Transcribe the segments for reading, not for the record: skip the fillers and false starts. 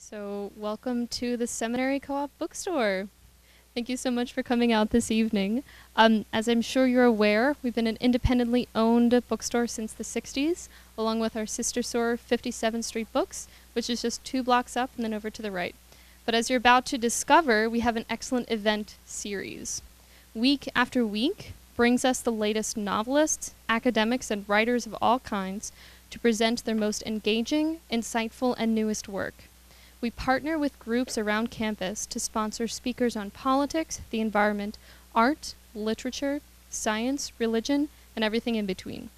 So, welcome to the Seminary Co-op Bookstore. Thank you so much for coming out this evening. As I'm sure you're aware, we've been an independently owned bookstore since the 60s, along with our sister store, 57th Street Books, which is just 2 blocks up and then over to the right. But as you're about to discover, we have an excellent event series. Week after week brings us the latest novelists, academics, and writers of all kinds to present their most engaging, insightful, and newest work. We partner with groups around campus to sponsor speakers on politics, the environment, art, literature, science, religion, and everything in between.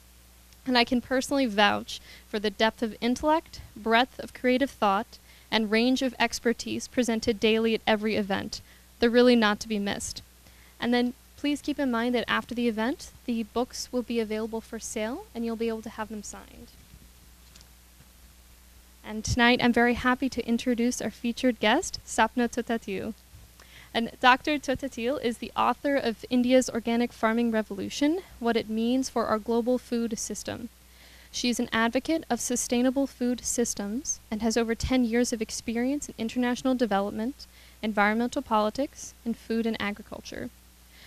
And I can personally vouch for the depth of intellect, breadth of creative thought, and range of expertise presented daily at every event. They're really not to be missed. And then please keep in mind that after the event, the books will be available for sale, and you'll be able to have them signed. And tonight, I'm very happy to introduce our featured guest, Sapna Thottathil. And Dr. Thottathil is the author of India's Organic Farming Revolution, What It Means for Our Global Food System. She is an advocate of sustainable food systems and has over 10 years of experience in international development, environmental politics, and food and agriculture.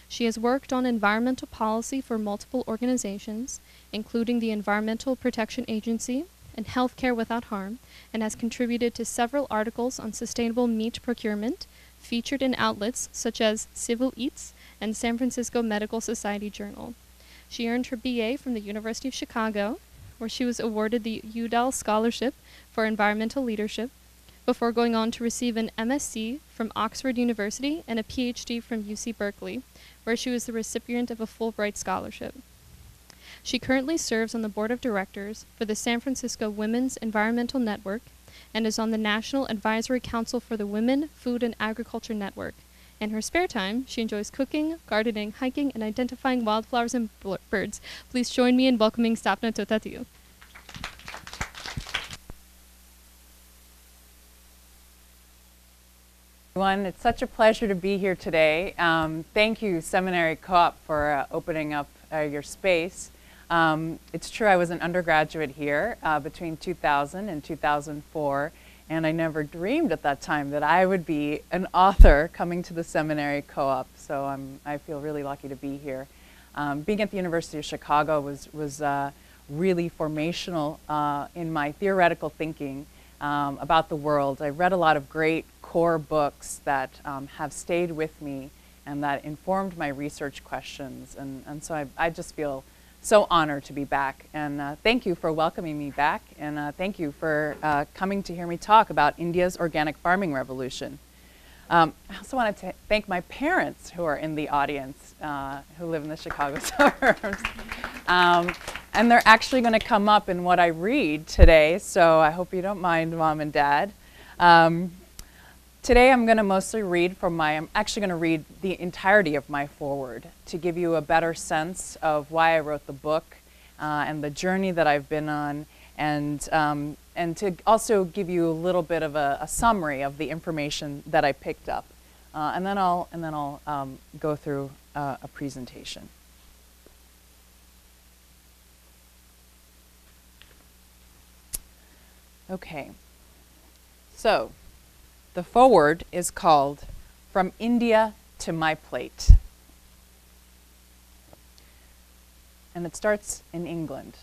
She has worked on environmental policy for multiple organizations, including the Environmental Protection Agency, and Healthcare Without Harm, and has contributed to several articles on sustainable meat procurement, featured in outlets such as Civil Eats and San Francisco Medical Society Journal. She earned her BA from the University of Chicago, where she was awarded the Udall Scholarship for Environmental Leadership, before going on to receive an MSc from Oxford University and a PhD from UC Berkeley, where she was the recipient of a Fulbright Scholarship. She currently serves on the board of directors for the San Francisco Women's Environmental Network and is on the National Advisory Council for the Women, Food, and Agriculture Network. In her spare time, she enjoys cooking, gardening, hiking, and identifying wildflowers and birds. Please join me in welcoming Sapna Thottathil. Everyone, it's such a pleasure to be here today. Thank you, Seminary Co-op, for opening up your space. It's true, I was an undergraduate here between 2000 and 2004, and I never dreamed at that time that I would be an author coming to the Seminary Co-op, so I feel really lucky to be here. Being at the University of Chicago was really formational in my theoretical thinking about the world. I read a lot of great core books that have stayed with me and that informed my research questions, and so I just feel so honored to be back, and thank you for welcoming me back, and thank you for coming to hear me talk about India's organic farming revolution. I also wanted to thank my parents who are in the audience, who live in the Chicago suburbs. And they're actually going to come up in what I read today, so I hope you don't mind, Mom and Dad. Today I'm going to mostly read I'm actually going to read the entirety of my foreword to give you a better sense of why I wrote the book and the journey that I've been on, and to also give you a little bit of a summary of the information that I picked up. And then I'll go through a presentation. Okay, so the foreword is called From India to My Plate. And it starts in England.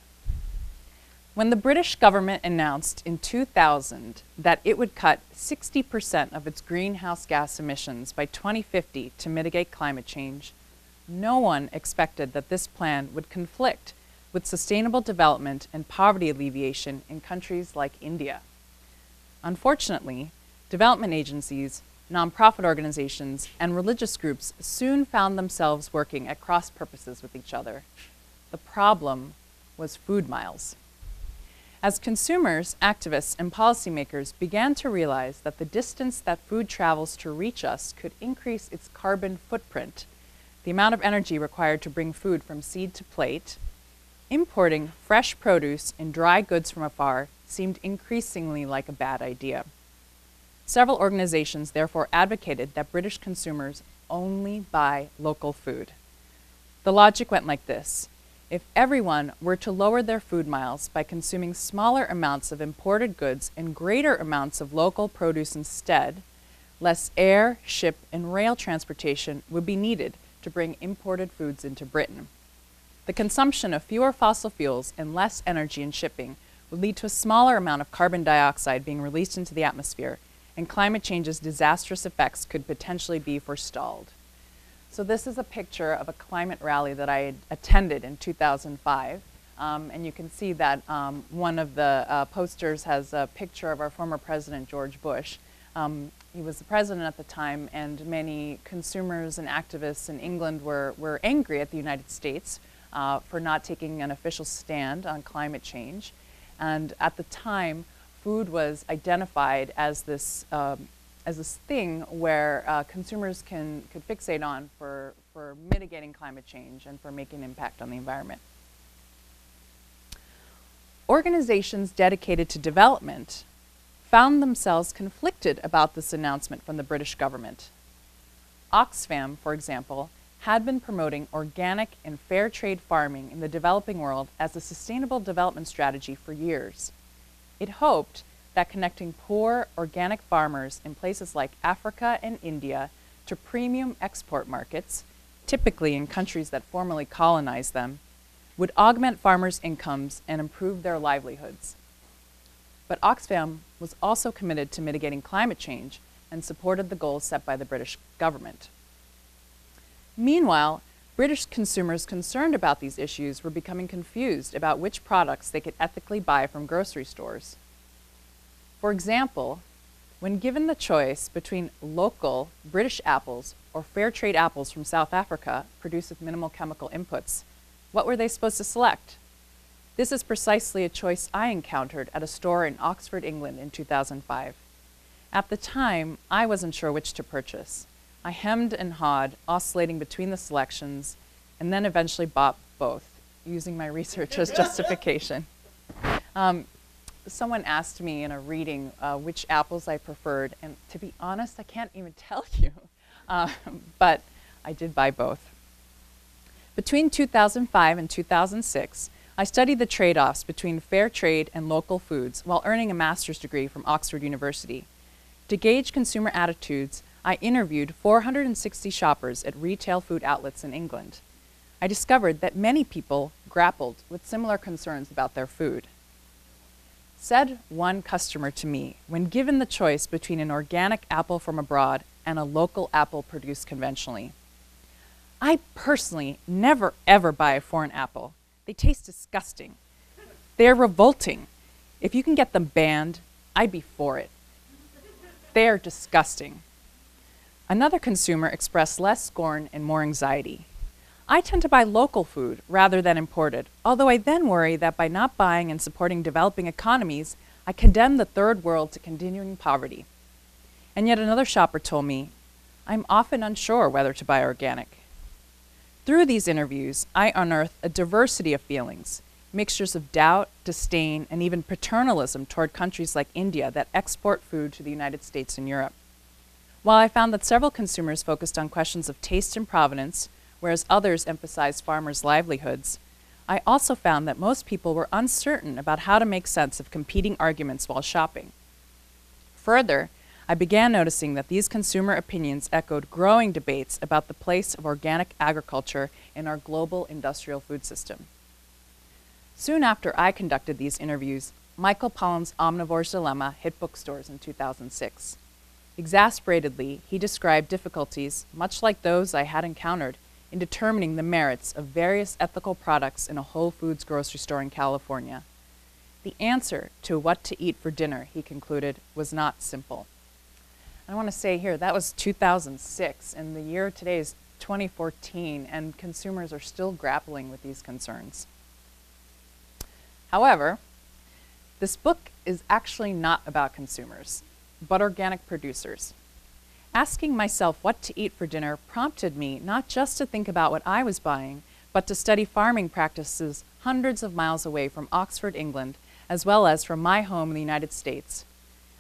When the British government announced in 2000 that it would cut 60% of its greenhouse gas emissions by 2050 to mitigate climate change, no one expected that this plan would conflict with sustainable development and poverty alleviation in countries like India. Unfortunately, development agencies, nonprofit organizations, and religious groups soon found themselves working at cross purposes with each other. The problem was food miles. As consumers, activists, and policymakers began to realize that the distance that food travels to reach us could increase its carbon footprint, the amount of energy required to bring food from seed to plate, importing fresh produce and dry goods from afar seemed increasingly like a bad idea. Several organizations therefore advocated that British consumers only buy local food. The logic went like this. If everyone were to lower their food miles by consuming smaller amounts of imported goods and greater amounts of local produce instead, less air, ship, and rail transportation would be needed to bring imported foods into Britain. The consumption of fewer fossil fuels and less energy in shipping would lead to a smaller amount of carbon dioxide being released into the atmosphere, and climate change's disastrous effects could potentially be forestalled. So this is a picture of a climate rally that I attended in 2005. And you can see that one of the posters has a picture of our former president, George Bush. He was the president at the time, and many consumers and activists in England were angry at the United States for not taking an official stand on climate change. And at the time, food was identified as this thing where consumers could fixate on for mitigating climate change and for making an impact on the environment. Organizations dedicated to development found themselves conflicted about this announcement from the British government. Oxfam, for example, had been promoting organic and fair trade farming in the developing world as a sustainable development strategy for years. It hoped that connecting poor organic farmers in places like Africa and India to premium export markets, typically in countries that formerly colonized them, would augment farmers' incomes and improve their livelihoods. But Oxfam was also committed to mitigating climate change and supported the goals set by the British government. Meanwhile, British consumers concerned about these issues were becoming confused about which products they could ethically buy from grocery stores. For example, when given the choice between local British apples or fair trade apples from South Africa produced with minimal chemical inputs, what were they supposed to select? This is precisely a choice I encountered at a store in Oxford, England in 2005. At the time, I wasn't sure which to purchase. I hemmed and hawed, oscillating between the selections, and then eventually bought both, using my research as justification. Someone asked me in a reading which apples I preferred, and to be honest, I can't even tell you, but I did buy both. Between 2005 and 2006, I studied the trade-offs between fair trade and local foods while earning a master's degree from Oxford University. To gauge consumer attitudes, I interviewed 460 shoppers at retail food outlets in England. I discovered that many people grappled with similar concerns about their food. Said one customer to me, when given the choice between an organic apple from abroad and a local apple produced conventionally, "I personally never ever buy a foreign apple. They taste disgusting. They're revolting. If you can get them banned, I'd be for it. They're disgusting." Another consumer expressed less scorn and more anxiety. "I tend to buy local food rather than imported, although I then worry that by not buying and supporting developing economies, I condemn the third world to continuing poverty." And yet another shopper told me, "I'm often unsure whether to buy organic." Through these interviews, I unearthed a diversity of feelings, mixtures of doubt, disdain, and even paternalism toward countries like India that export food to the United States and Europe. While I found that several consumers focused on questions of taste and provenance, whereas others emphasized farmers' livelihoods, I also found that most people were uncertain about how to make sense of competing arguments while shopping. Further, I began noticing that these consumer opinions echoed growing debates about the place of organic agriculture in our global industrial food system. Soon after I conducted these interviews, Michael Pollan's Omnivore's Dilemma hit bookstores in 2006. Exasperatedly, he described difficulties, much like those I had encountered, in determining the merits of various ethical products in a Whole Foods grocery store in California. The answer to what to eat for dinner, he concluded, was not simple. I want to say here, that was 2006, and the year today is 2014, and consumers are still grappling with these concerns. However, this book is actually not about consumers, but organic producers. Asking myself what to eat for dinner prompted me not just to think about what I was buying, but to study farming practices hundreds of miles away from Oxford, England, as well as from my home in the United States.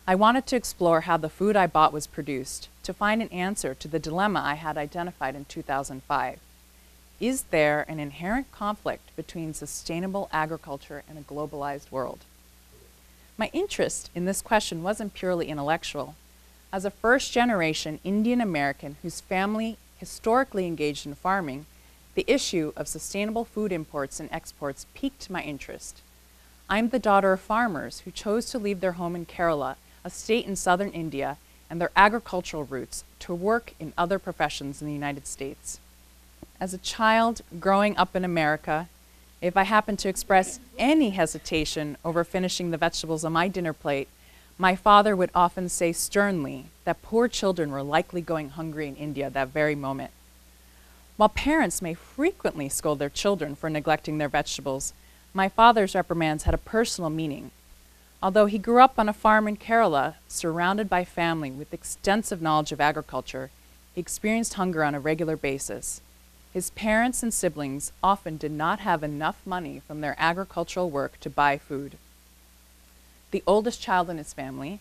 I wanted to explore how the food I bought was produced, to find an answer to the dilemma I had identified in 2005. Is there an inherent conflict between sustainable agriculture and a globalized world? My interest in this question wasn't purely intellectual. As a first-generation Indian American whose family historically engaged in farming, the issue of sustainable food imports and exports piqued my interest. I'm the daughter of farmers who chose to leave their home in Kerala, a state in southern India, and their agricultural roots to work in other professions in the United States. As a child growing up in America, if I happened to express any hesitation over finishing the vegetables on my dinner plate, my father would often say sternly that poor children were likely going hungry in India that very moment. While parents may frequently scold their children for neglecting their vegetables, my father's reprimands had a personal meaning. Although he grew up on a farm in Kerala, surrounded by family with extensive knowledge of agriculture, he experienced hunger on a regular basis. His parents and siblings often did not have enough money from their agricultural work to buy food. The oldest child in his family,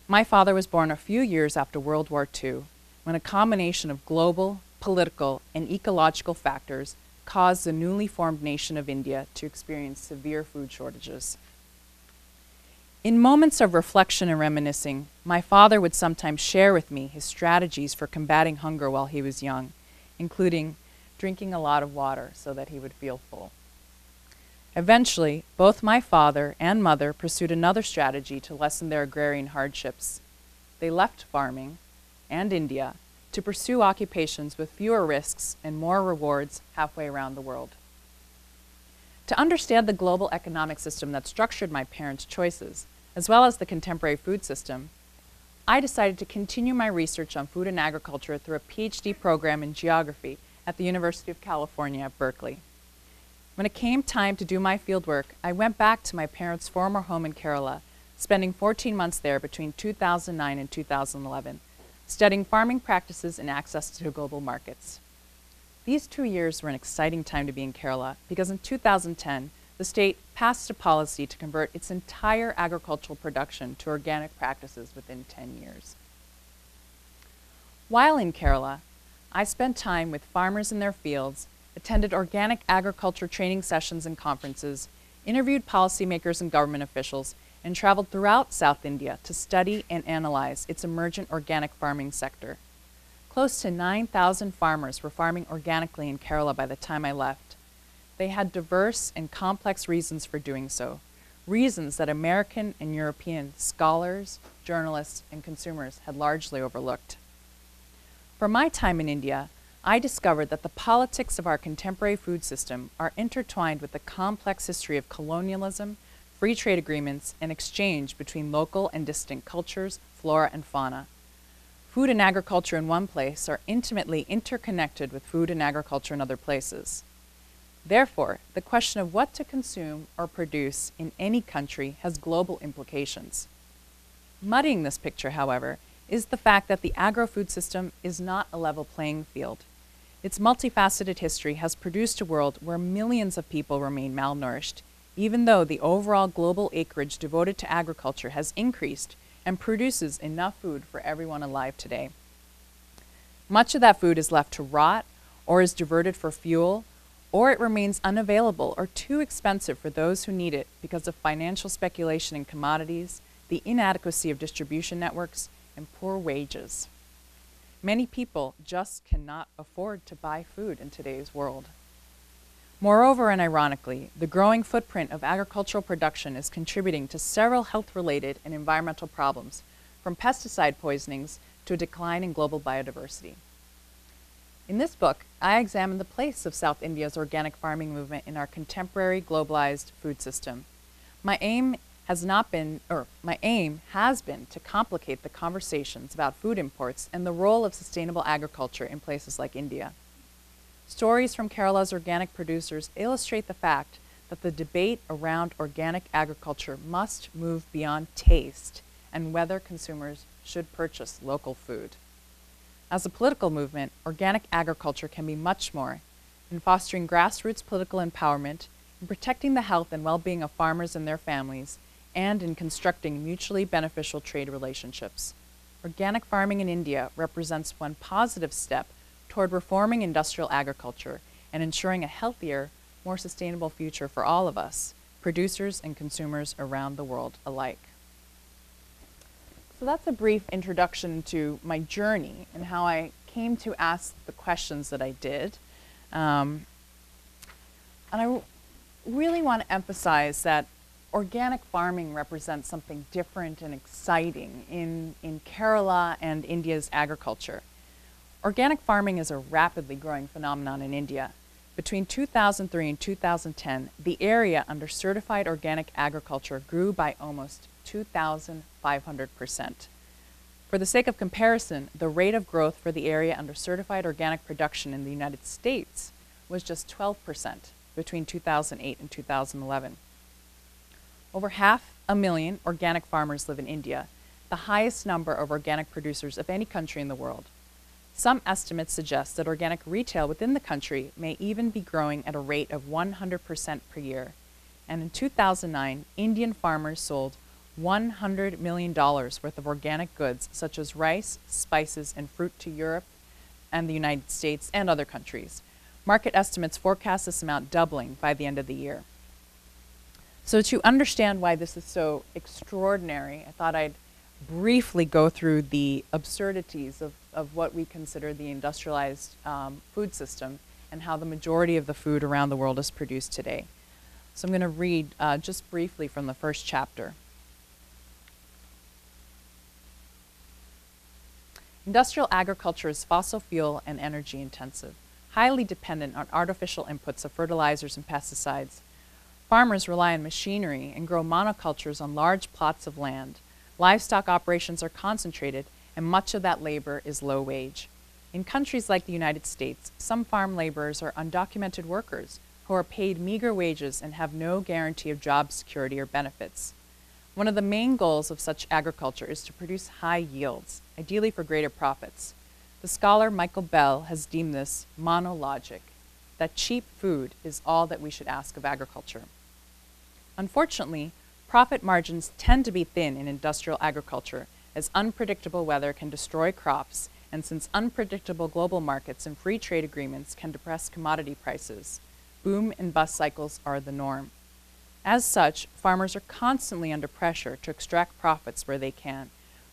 my father was born a few years after World War II, when a combination of global, political, and ecological factors caused the newly formed nation of India to experience severe food shortages. In moments of reflection and reminiscing, my father would sometimes share with me his strategies for combating hunger while he was young, including drinking a lot of water so that he would feel full. Eventually, both my father and mother pursued another strategy to lessen their agrarian hardships. They left farming and India to pursue occupations with fewer risks and more rewards halfway around the world. To understand the global economic system that structured my parents' choices, as well as the contemporary food system, I decided to continue my research on food and agriculture through a PhD program in geography at the University of California at Berkeley. When it came time to do my fieldwork, I went back to my parents' former home in Kerala, spending 14 months there between 2009 and 2011, studying farming practices and access to global markets. These 2 years were an exciting time to be in Kerala because in 2010, the state passed a policy to convert its entire agricultural production to organic practices within 10 years. While in Kerala, I spent time with farmers in their fields, attended organic agriculture training sessions and conferences, interviewed policymakers and government officials, and traveled throughout South India to study and analyze its emergent organic farming sector. Close to 9,000 farmers were farming organically in Kerala by the time I left. They had diverse and complex reasons for doing so, reasons that American and European scholars, journalists, and consumers had largely overlooked. From my time in India, I discovered that the politics of our contemporary food system are intertwined with the complex history of colonialism, free trade agreements, and exchange between local and distant cultures, flora, and fauna. Food and agriculture in one place are intimately interconnected with food and agriculture in other places. Therefore, the question of what to consume or produce in any country has global implications. Muddying this picture, however, is the fact that the agro-food system is not a level playing field. Its multifaceted history has produced a world where millions of people remain malnourished, even though the overall global acreage devoted to agriculture has increased and produces enough food for everyone alive today. Much of that food is left to rot, or is diverted for fuel, or it remains unavailable or too expensive for those who need it because of financial speculation in commodities, the inadequacy of distribution networks, and poor wages. Many people just cannot afford to buy food in today's world. Moreover, and ironically, the growing footprint of agricultural production is contributing to several health-related and environmental problems, from pesticide poisonings to a decline in global biodiversity. In this book, I examine the place of South India's organic farming movement in our contemporary globalized food system. My aim has been to complicate the conversations about food imports and the role of sustainable agriculture in places like India. Stories from Kerala's organic producers illustrate the fact that the debate around organic agriculture must move beyond taste and whether consumers should purchase local food. As a political movement, organic agriculture can be much more in fostering grassroots political empowerment, in protecting the health and well-being of farmers and their families, and in constructing mutually beneficial trade relationships. Organic farming in India represents one positive step toward reforming industrial agriculture and ensuring a healthier, more sustainable future for all of us, producers and consumers around the world alike. So that's a brief introduction to my journey and how I came to ask the questions that I did. And I really want to emphasize that organic farming represents something different and exciting in Kerala and India's agriculture. Organic farming is a rapidly growing phenomenon in India. Between 2003 and 2010, the area under certified organic agriculture grew by almost 2,500%. For the sake of comparison, the rate of growth for the area under certified organic production in the United States was just 12% between 2008 and 2011. Over 500,000 organic farmers live in India, the highest number of organic producers of any country in the world. Some estimates suggest that organic retail within the country may even be growing at a rate of 100% per year. And in 2009, Indian farmers sold $100 million worth of organic goods such as rice, spices, and fruit to Europe and the United States and other countries. Market estimates forecast this amount doubling by the end of the year. So to understand why this is so extraordinary, I thought I'd briefly go through the absurdities of what we consider the industrialized food system and how the majority of the food around the world is produced today. So I'm going to read just briefly from the first chapter. Industrial agriculture is fossil fuel and energy intensive, highly dependent on artificial inputs of fertilizers and pesticides. Farmers rely on machinery and grow monocultures on large plots of land. Livestock operations are concentrated, and much of that labor is low wage. In countries like the United States, some farm laborers are undocumented workers who are paid meager wages and have no guarantee of job security or benefits. One of the main goals of such agriculture is to produce high yields, ideally for greater profits. The scholar Michael Bell has deemed this monologic, that cheap food is all that we should ask of agriculture. Unfortunately, profit margins tend to be thin in industrial agriculture as unpredictable weather can destroy crops, and since unpredictable global markets and free trade agreements can depress commodity prices, boom and bust cycles are the norm. As such, farmers are constantly under pressure to extract profits where they can,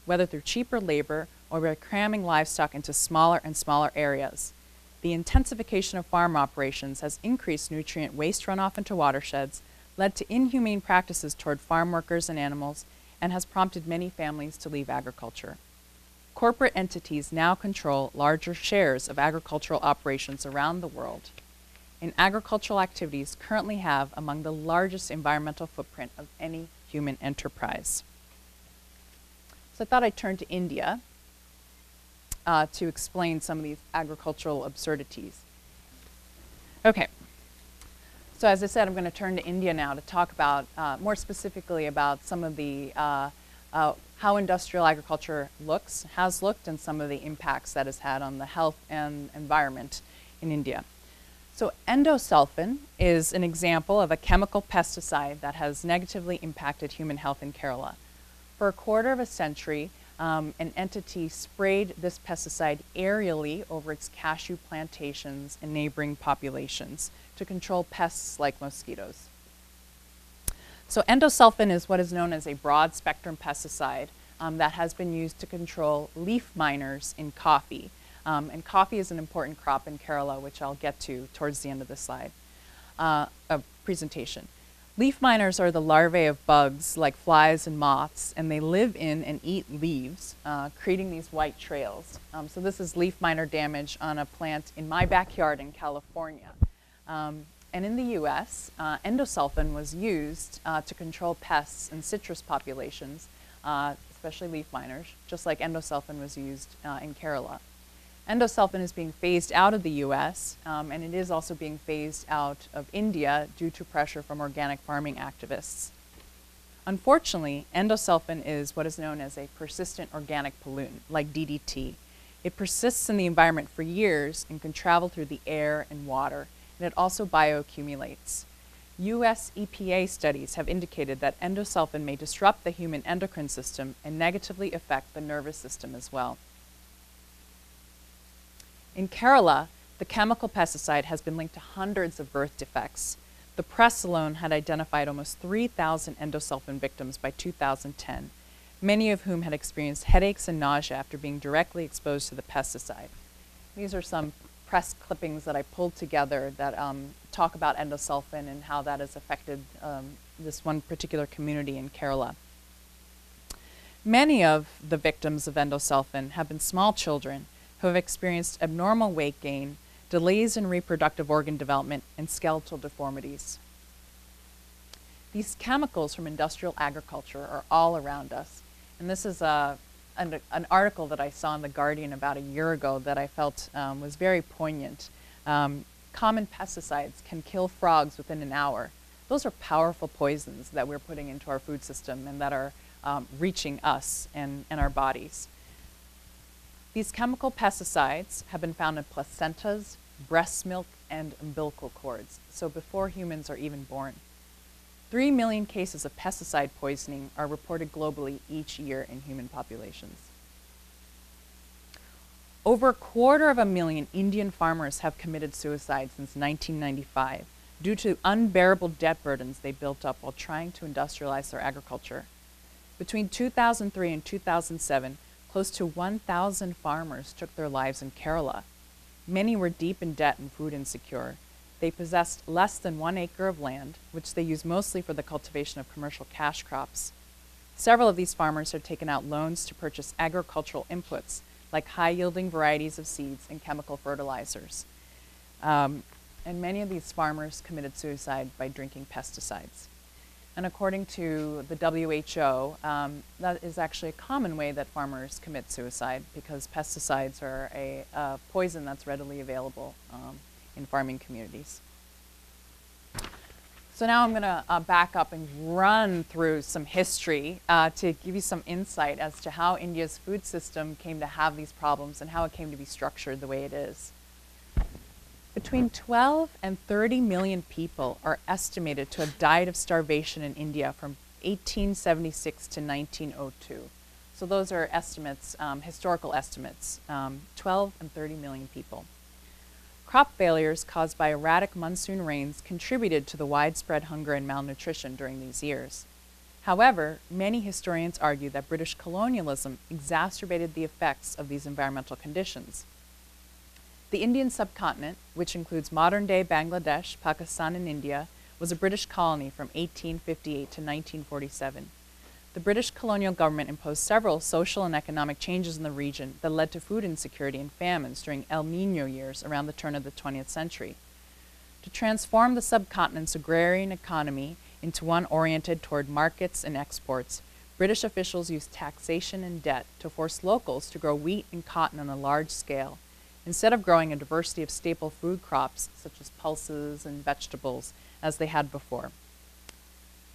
whether through cheaper labor or by cramming livestock into smaller and smaller areas. The intensification of farm operations has increased nutrient waste runoff into watersheds, led to inhumane practices toward farm workers and animals, and has prompted many families to leave agriculture. Corporate entities now control larger shares of agricultural operations around the world, and agricultural activities currently have among the largest environmental footprint of any human enterprise. So I thought I'd turn to India to explain some of these agricultural absurdities. Okay. So as I said, I'm going to turn to India now to talk about, more specifically about some of the, how industrial agriculture has looked, and some of the impacts that it's had on the health and environment in India. So endosulfan is an example of a chemical pesticide that has negatively impacted human health in Kerala. For a quarter of a century, an entity sprayed this pesticide aerially over its cashew plantations and neighboring populations to control pests like mosquitoes. So endosulfan is what is known as a broad-spectrum pesticide that has been used to control leaf miners in coffee. And coffee is an important crop in Kerala, which I'll get to towards the end of this slide, presentation. Leaf miners are the larvae of bugs like flies and moths, and they live in and eat leaves, creating these white trails. So this is leaf miner damage on a plant in my backyard in California. And in the US, endosulfan was used to control pests in citrus populations, especially leaf miners, just like endosulfan was used in Kerala. Endosulfan is being phased out of the US, and it is also being phased out of India due to pressure from organic farming activists. Unfortunately, endosulfan is what is known as a persistent organic pollutant, like DDT. It persists in the environment for years and can travel through the air and water, and it also bioaccumulates. US EPA studies have indicated that endosulfan may disrupt the human endocrine system and negatively affect the nervous system as well. In Kerala, The chemical pesticide has been linked to hundreds of birth defects. The press alone had identified almost 3,000 endosulfan victims by 2010, many of whom had experienced headaches and nausea after being directly exposed to the pesticide. These are some press clippings that I pulled together that talk about endosulfan and how that has affected this one particular community in Kerala. Many of the victims of endosulfan have been small children who have experienced abnormal weight gain, delays in reproductive organ development, and skeletal deformities. These chemicals from industrial agriculture are all around us. And this is an article that I saw in The Guardian about a year ago that I felt was very poignant. Common pesticides can kill frogs within an hour. Those are powerful poisons that we're putting into our food system and that are reaching us and our bodies. These chemical pesticides have been found in placentas, breast milk, and umbilical cords, so before humans are even born. 3 million cases of pesticide poisoning are reported globally each year in human populations. Over 250,000 Indian farmers have committed suicide since 1995 due to unbearable debt burdens they built up while trying to industrialize their agriculture. Between 2003 and 2007, close to 1,000 farmers took their lives in Kerala. Many were deep in debt and food insecure. They possessed less than 1 acre of land, which they used mostly for the cultivation of commercial cash crops. Several of these farmers had taken out loans to purchase agricultural inputs, like high-yielding varieties of seeds and chemical fertilizers. And many of these farmers committed suicide by drinking pesticides. And according to the WHO, that is actually a common way that farmers commit suicide because pesticides are a poison that's readily available in farming communities. So now I'm going to back up and run through some history to give you some insight as to how India's food system came to have these problems and how it came to be structured the way it is. Between 12 and 30 million people are estimated to have died of starvation in India from 1876 to 1902. So those are estimates, historical estimates, 12 and 30 million people. Crop failures caused by erratic monsoon rains contributed to the widespread hunger and malnutrition during these years. However, many historians argue that British colonialism exacerbated the effects of these environmental conditions. The Indian subcontinent, which includes modern-day Bangladesh, Pakistan, and India, was a British colony from 1858 to 1947. The British colonial government imposed several social and economic changes in the region that led to food insecurity and famines during El Nino years around the turn of the 20th century. To transform the subcontinent's agrarian economy into one oriented toward markets and exports, British officials used taxation and debt to force locals to grow wheat and cotton on a large scale, instead of growing a diversity of staple food crops such as pulses and vegetables as they had before.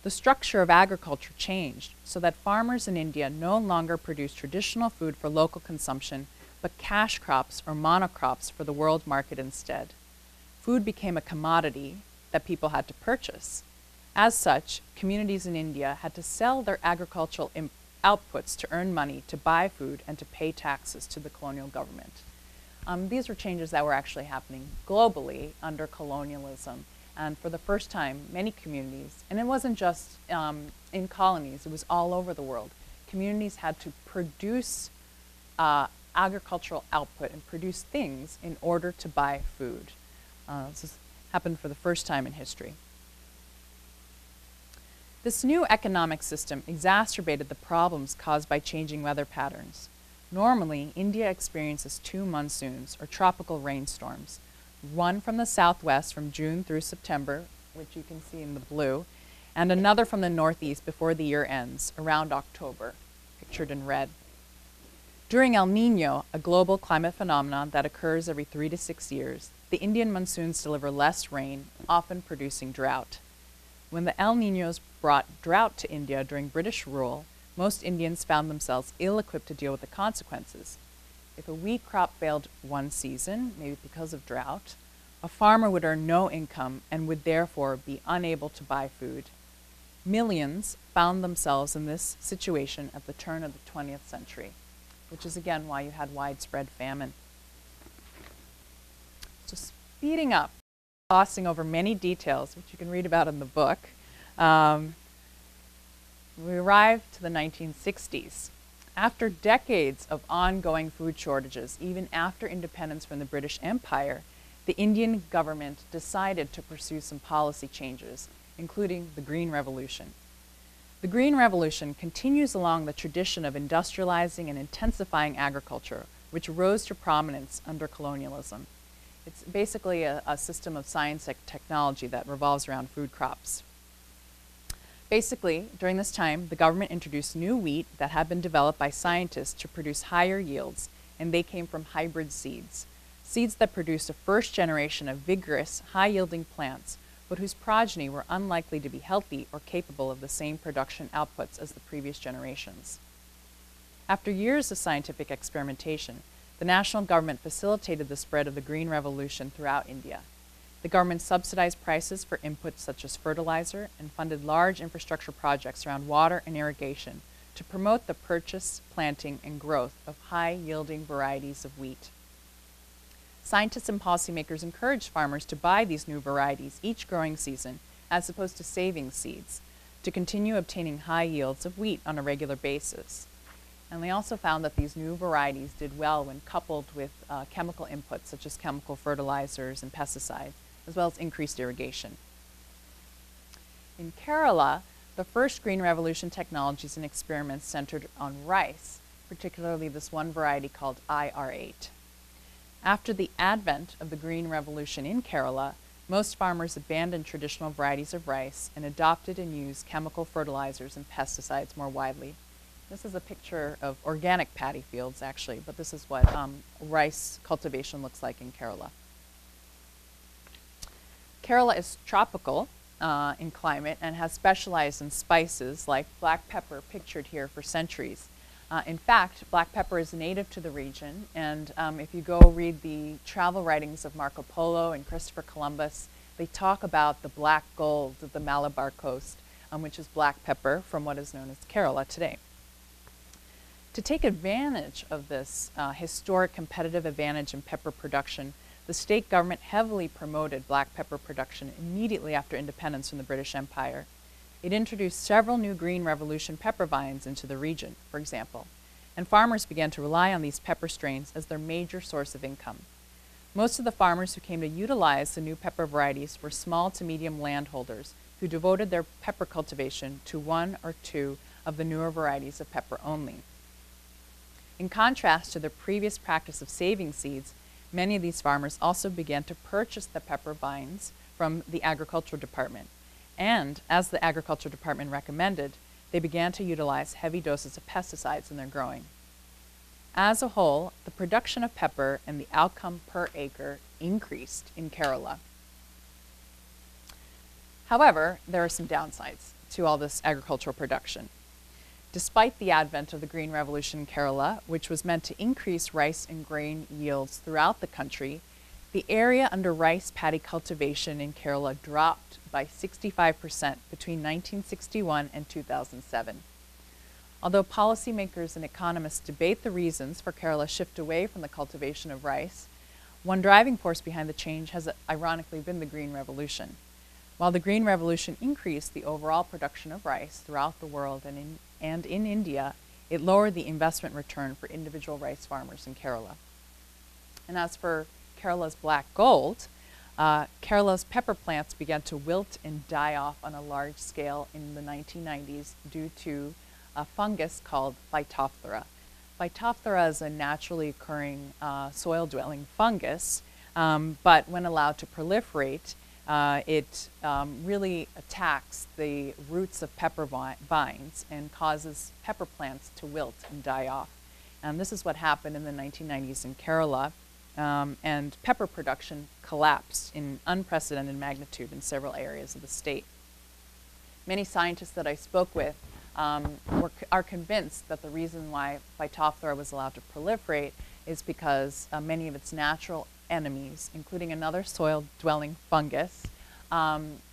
The structure of agriculture changed so that farmers in India no longer produced traditional food for local consumption, but cash crops or monocrops for the world market instead. Food became a commodity that people had to purchase. As such, communities in India had to sell their agricultural outputs to earn money to buy food and to pay taxes to the colonial government. These were changes that were actually happening globally under colonialism. And for the first time, many communities, and it wasn't just in colonies, it was all over the world, communities had to produce agricultural output and produce things in order to buy food. This happened for the first time in history. This new economic system exacerbated the problems caused by changing weather patterns. Normally, India experiences 2 monsoons, or tropical rainstorms, one from the southwest from June through September, which you can see in the blue, and another from the northeast before the year ends, around October, pictured in red. During El Nino, a global climate phenomenon that occurs every 3 to 6 years, the Indian monsoons deliver less rain, often producing drought. When the El Ninos brought drought to India during British rule, most Indians found themselves ill-equipped to deal with the consequences. If a wheat crop failed one season, maybe because of drought, a farmer would earn no income and would therefore be unable to buy food. Millions found themselves in this situation at the turn of the 20th century, which is again why you had widespread famine. So speeding up, glossing over many details, which you can read about in the book, we arrived to the 1960s. After decades of ongoing food shortages, even after independence from the British Empire, the Indian government decided to pursue some policy changes, including the Green Revolution. The Green Revolution continues along the tradition of industrializing and intensifying agriculture, which rose to prominence under colonialism. It's basically a system of science and technology that revolves around food crops. Basically, during this time, the government introduced new wheat that had been developed by scientists to produce higher yields, and they came from hybrid seeds. Seeds that produced a first generation of vigorous, high-yielding plants, but whose progeny were unlikely to be healthy or capable of the same production outputs as the previous generations. After years of scientific experimentation, the national government facilitated the spread of the Green Revolution throughout India. The government subsidized prices for inputs such as fertilizer and funded large infrastructure projects around water and irrigation to promote the purchase, planting, and growth of high-yielding varieties of wheat. Scientists and policymakers encouraged farmers to buy these new varieties each growing season, as opposed to saving seeds, to continue obtaining high yields of wheat on a regular basis. And they also found that these new varieties did well when coupled with chemical inputs such as chemical fertilizers and pesticides, as well as increased irrigation. In Kerala, the first Green Revolution technologies and experiments centered on rice, particularly this one variety called IR8. After the advent of the Green Revolution in Kerala, most farmers abandoned traditional varieties of rice and adopted and used chemical fertilizers and pesticides more widely. This is a picture of organic paddy fields, actually, but this is what rice cultivation looks like in Kerala. Kerala is tropical in climate and has specialized in spices like black pepper, pictured here, for centuries. In fact, black pepper is native to the region, and if you go read the travel writings of Marco Polo and Christopher Columbus, they talk about the black gold of the Malabar coast, which is black pepper from what is known as Kerala today. To take advantage of this historic competitive advantage in pepper production, the state government heavily promoted black pepper production immediately after independence from the British Empire. It introduced several new Green Revolution pepper vines into the region, for example, and farmers began to rely on these pepper strains as their major source of income. Most of the farmers who came to utilize the new pepper varieties were small to medium landholders who devoted their pepper cultivation to one or two of the newer varieties of pepper only. In contrast to the previous practice of saving seeds, many of these farmers also began to purchase the pepper vines from the agricultural department. And, as the agriculture department recommended, they began to utilize heavy doses of pesticides in their growing. As a whole, the production of pepper and the outcome per acre increased in Kerala. However, there are some downsides to all this agricultural production. Despite the advent of the Green Revolution in Kerala, which was meant to increase rice and grain yields throughout the country, the area under rice paddy cultivation in Kerala dropped by 65% between 1961 and 2007. Although policymakers and economists debate the reasons for Kerala's shift away from the cultivation of rice, one driving force behind the change has ironically been the Green Revolution. While the Green Revolution increased the overall production of rice throughout the world and in India, it lowered the investment return for individual rice farmers in Kerala. And as for Kerala's black gold, Kerala's pepper plants began to wilt and die off on a large scale in the 1990s due to a fungus called Phytophthora. Phytophthora is a naturally occurring soil-dwelling fungus, but when allowed to proliferate, it really attacks the roots of pepper vines and causes pepper plants to wilt and die off. And this is what happened in the 1990s in Kerala, and pepper production collapsed in unprecedented magnitude in several areas of the state. Many scientists that I spoke with are convinced that the reason why Phytophthora was allowed to proliferate is because many of its natural enemies, including another soil-dwelling fungus,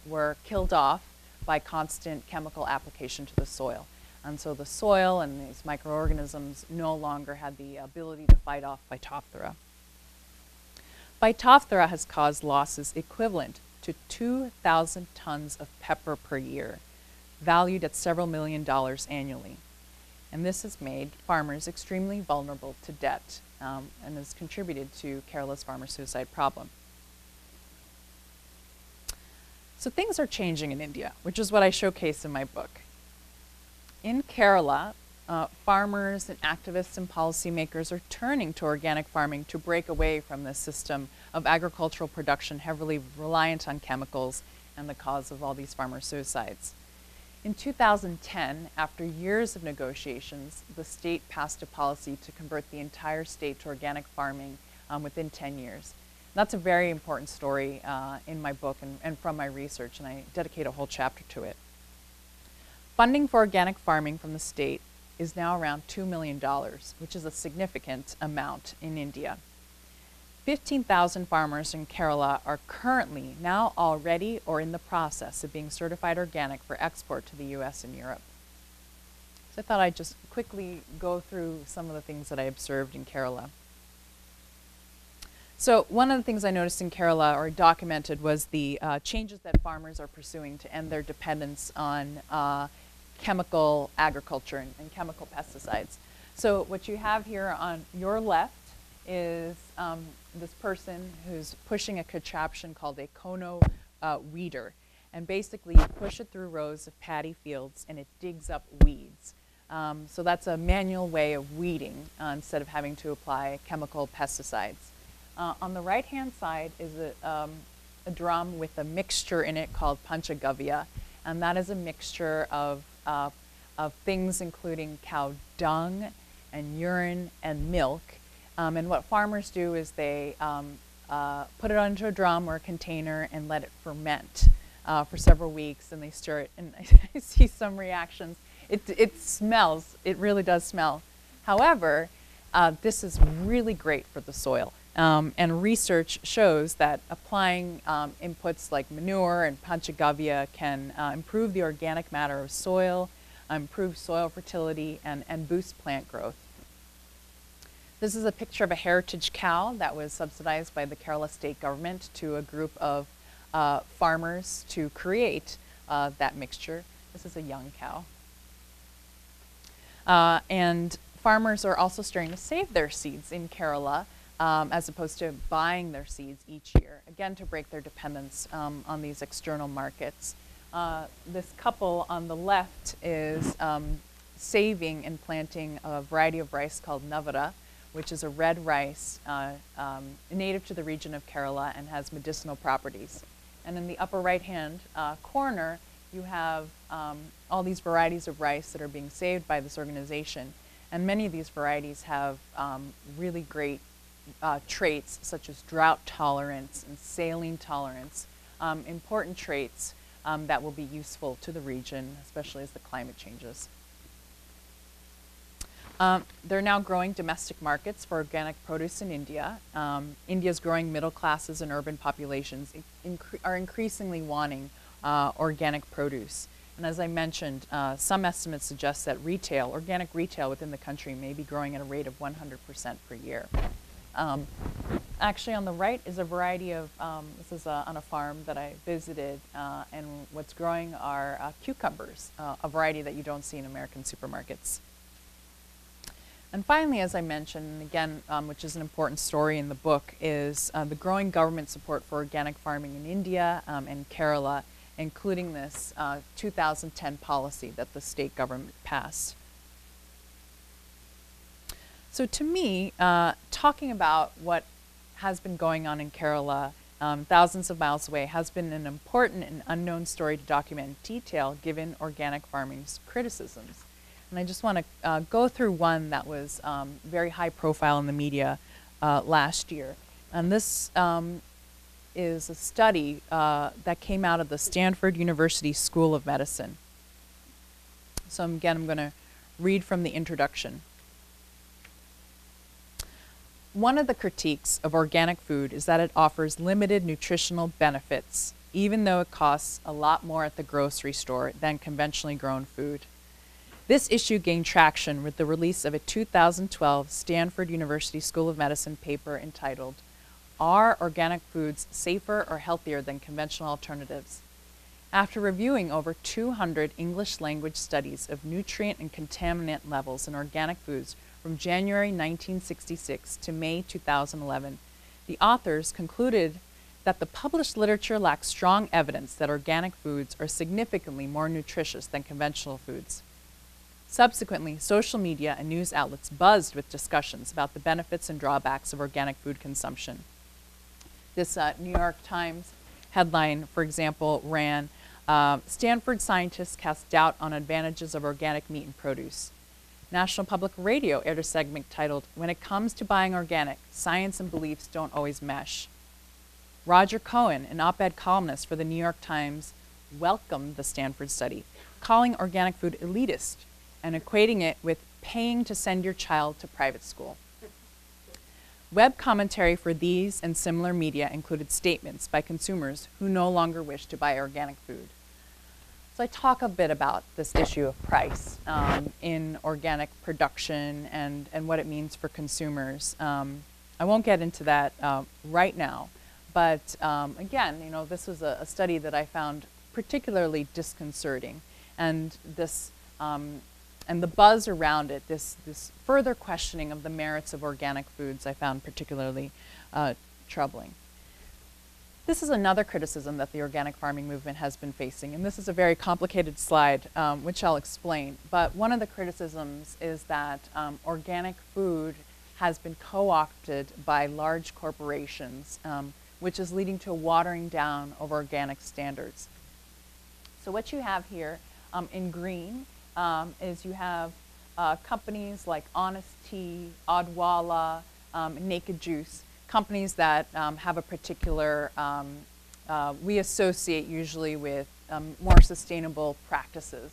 were killed off by constant chemical application to the soil. And so the soil and these microorganisms no longer had the ability to fight off Phytophthora. Phytophthora has caused losses equivalent to 2,000 tons of pepper per year, valued at several $1 million annually. And this has made farmers extremely vulnerable to debt and has contributed to Kerala's farmer suicide problem. So things are changing in India, which is what I showcase in my book. In Kerala, farmers and activists and policymakers are turning to organic farming to break away from this system of agricultural production heavily reliant on chemicals and the cause of all these farmer suicides. In 2010, after years of negotiations, the state passed a policy to convert the entire state to organic farming within 10 years. That's a very important story in my book and from my research, and I dedicate a whole chapter to it. Funding for organic farming from the state is now around $2 million, which is a significant amount in India. 15,000 farmers in Kerala are currently now already or in the process of being certified organic for export to the US and Europe. So I thought I'd just quickly go through some of the things that I observed in Kerala. So one of the things I noticed in Kerala or documented was the changes that farmers are pursuing to end their dependence on chemical agriculture and chemical pesticides. So what you have here on your left is this person who's pushing a contraption called a cono weeder. And basically you push it through rows of paddy fields and it digs up weeds. So that's a manual way of weeding instead of having to apply chemical pesticides. On the right-hand side is a drum with a mixture in it called panchagavya, and that is a mixture of things including cow dung and urine and milk. And what farmers do is they put it onto a drum or a container and let it ferment for several weeks, and they stir it, and I see some reactions. It smells, it really does smell. However, this is really great for the soil. And research shows that applying inputs like manure and panchagavya can improve the organic matter of soil, improve soil fertility, and boost plant growth. This is a picture of a heritage cow that was subsidized by the Kerala state government to a group of farmers to create that mixture. This is a young cow. And farmers are also starting to save their seeds in Kerala as opposed to buying their seeds each year, again to break their dependence on these external markets. This couple on the left is saving and planting a variety of rice called navara, which is a red rice native to the region of Kerala and has medicinal properties. And in the upper right-hand corner, you have all these varieties of rice that are being saved by this organization. And many of these varieties have really great traits such as drought tolerance and saline tolerance, important traits that will be useful to the region, especially as the climate changes. There are now growing domestic markets for organic produce in India. India's growing middle classes and urban populations are increasingly wanting organic produce. And as I mentioned, some estimates suggest that organic retail within the country may be growing at a rate of 100% per year. Actually on the right is a variety of, this is on a farm that I visited, and what's growing are cucumbers, a variety that you don't see in American supermarkets. And finally, as I mentioned, and again, which is an important story in the book, is the growing government support for organic farming in India and Kerala, including this 2010 policy that the state government passed. So to me, talking about what has been going on in Kerala thousands of miles away has been an important and unknown story to document in detail given organic farming's criticisms. And I just want to go through one that was very high profile in the media last year. And this is a study that came out of the Stanford University School of Medicine. So again, I'm going to read from the introduction. One of the critiques of organic food is that it offers limited nutritional benefits, even though it costs a lot more at the grocery store than conventionally grown food. This issue gained traction with the release of a 2012 Stanford University School of Medicine paper entitled are organic foods safer or healthier than conventional alternatives? After reviewing over 200 English language studies of nutrient and contaminant levels in organic foods from January 1966 to May 2011, the authors concluded that the published literature lacks strong evidence that organic foods are significantly more nutritious than conventional foods. Subsequently, social media and news outlets buzzed with discussions about the benefits and drawbacks of organic food consumption. This New York Times headline, for example, ran, Stanford scientists cast doubt on advantages of organic meat and produce. National Public Radio aired a segment titled, When It Comes to Buying Organic, Science and Beliefs Don't Always Mesh. Roger Cohen, an op-ed columnist for the New York Times, welcomed the Stanford study, calling organic food elitist and equating it with paying to send your child to private school. Web commentary for these and similar media included statements by consumers who no longer wish to buy organic food. So I talk a bit about this issue of price in organic production and what it means for consumers. I won't get into that right now, but again, you know, this was a study that I found particularly disconcerting, and this and the buzz around it, this further questioning of the merits of organic foods, I found particularly troubling. This is another criticism that the organic farming movement has been facing, and this is a very complicated slide, which I'll explain. But one of the criticisms is that organic food has been co-opted by large corporations, which is leading to a watering down of organic standards. So what you have here in green is you have companies like Honest Tea, Odwalla, Naked Juice, companies that have a particular, we associate usually with more sustainable practices.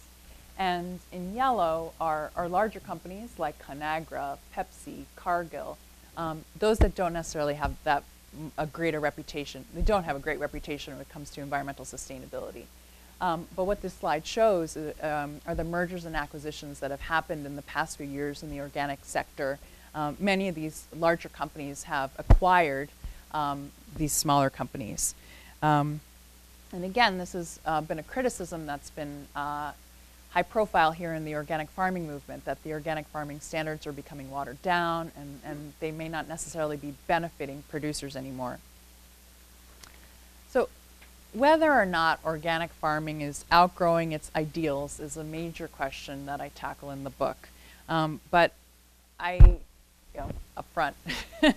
And in yellow are larger companies like Conagra, Pepsi, Cargill, those that don't necessarily have a greater reputation. They don't have a great reputation when it comes to environmental sustainability. But what this slide shows are the mergers and acquisitions that have happened in the past few years in the organic sector. Many of these larger companies have acquired these smaller companies. And again, this has been a criticism that's been high profile here in the organic farming movement, that the organic farming standards are becoming watered down and they may not necessarily be benefiting producers anymore. So whether or not organic farming is outgrowing its ideals is a major question that I tackle in the book. But up front,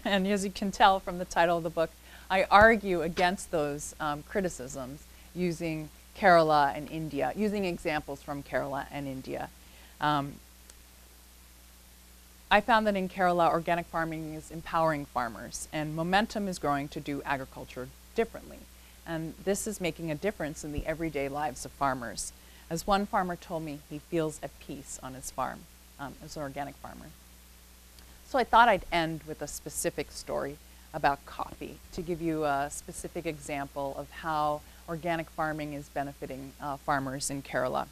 and as you can tell from the title of the book, I argue against those criticisms using Kerala and India, using examples from Kerala and India. I found that in Kerala, organic farming is empowering farmers, and momentum is growing to do agriculture differently. And this is making a difference in the everyday lives of farmers. As one farmer told me, he feels at peace on his farm, as an organic farmer. So I thought I'd end with a specific story about coffee to give you a specific example of how organic farming is benefiting farmers in Kerala.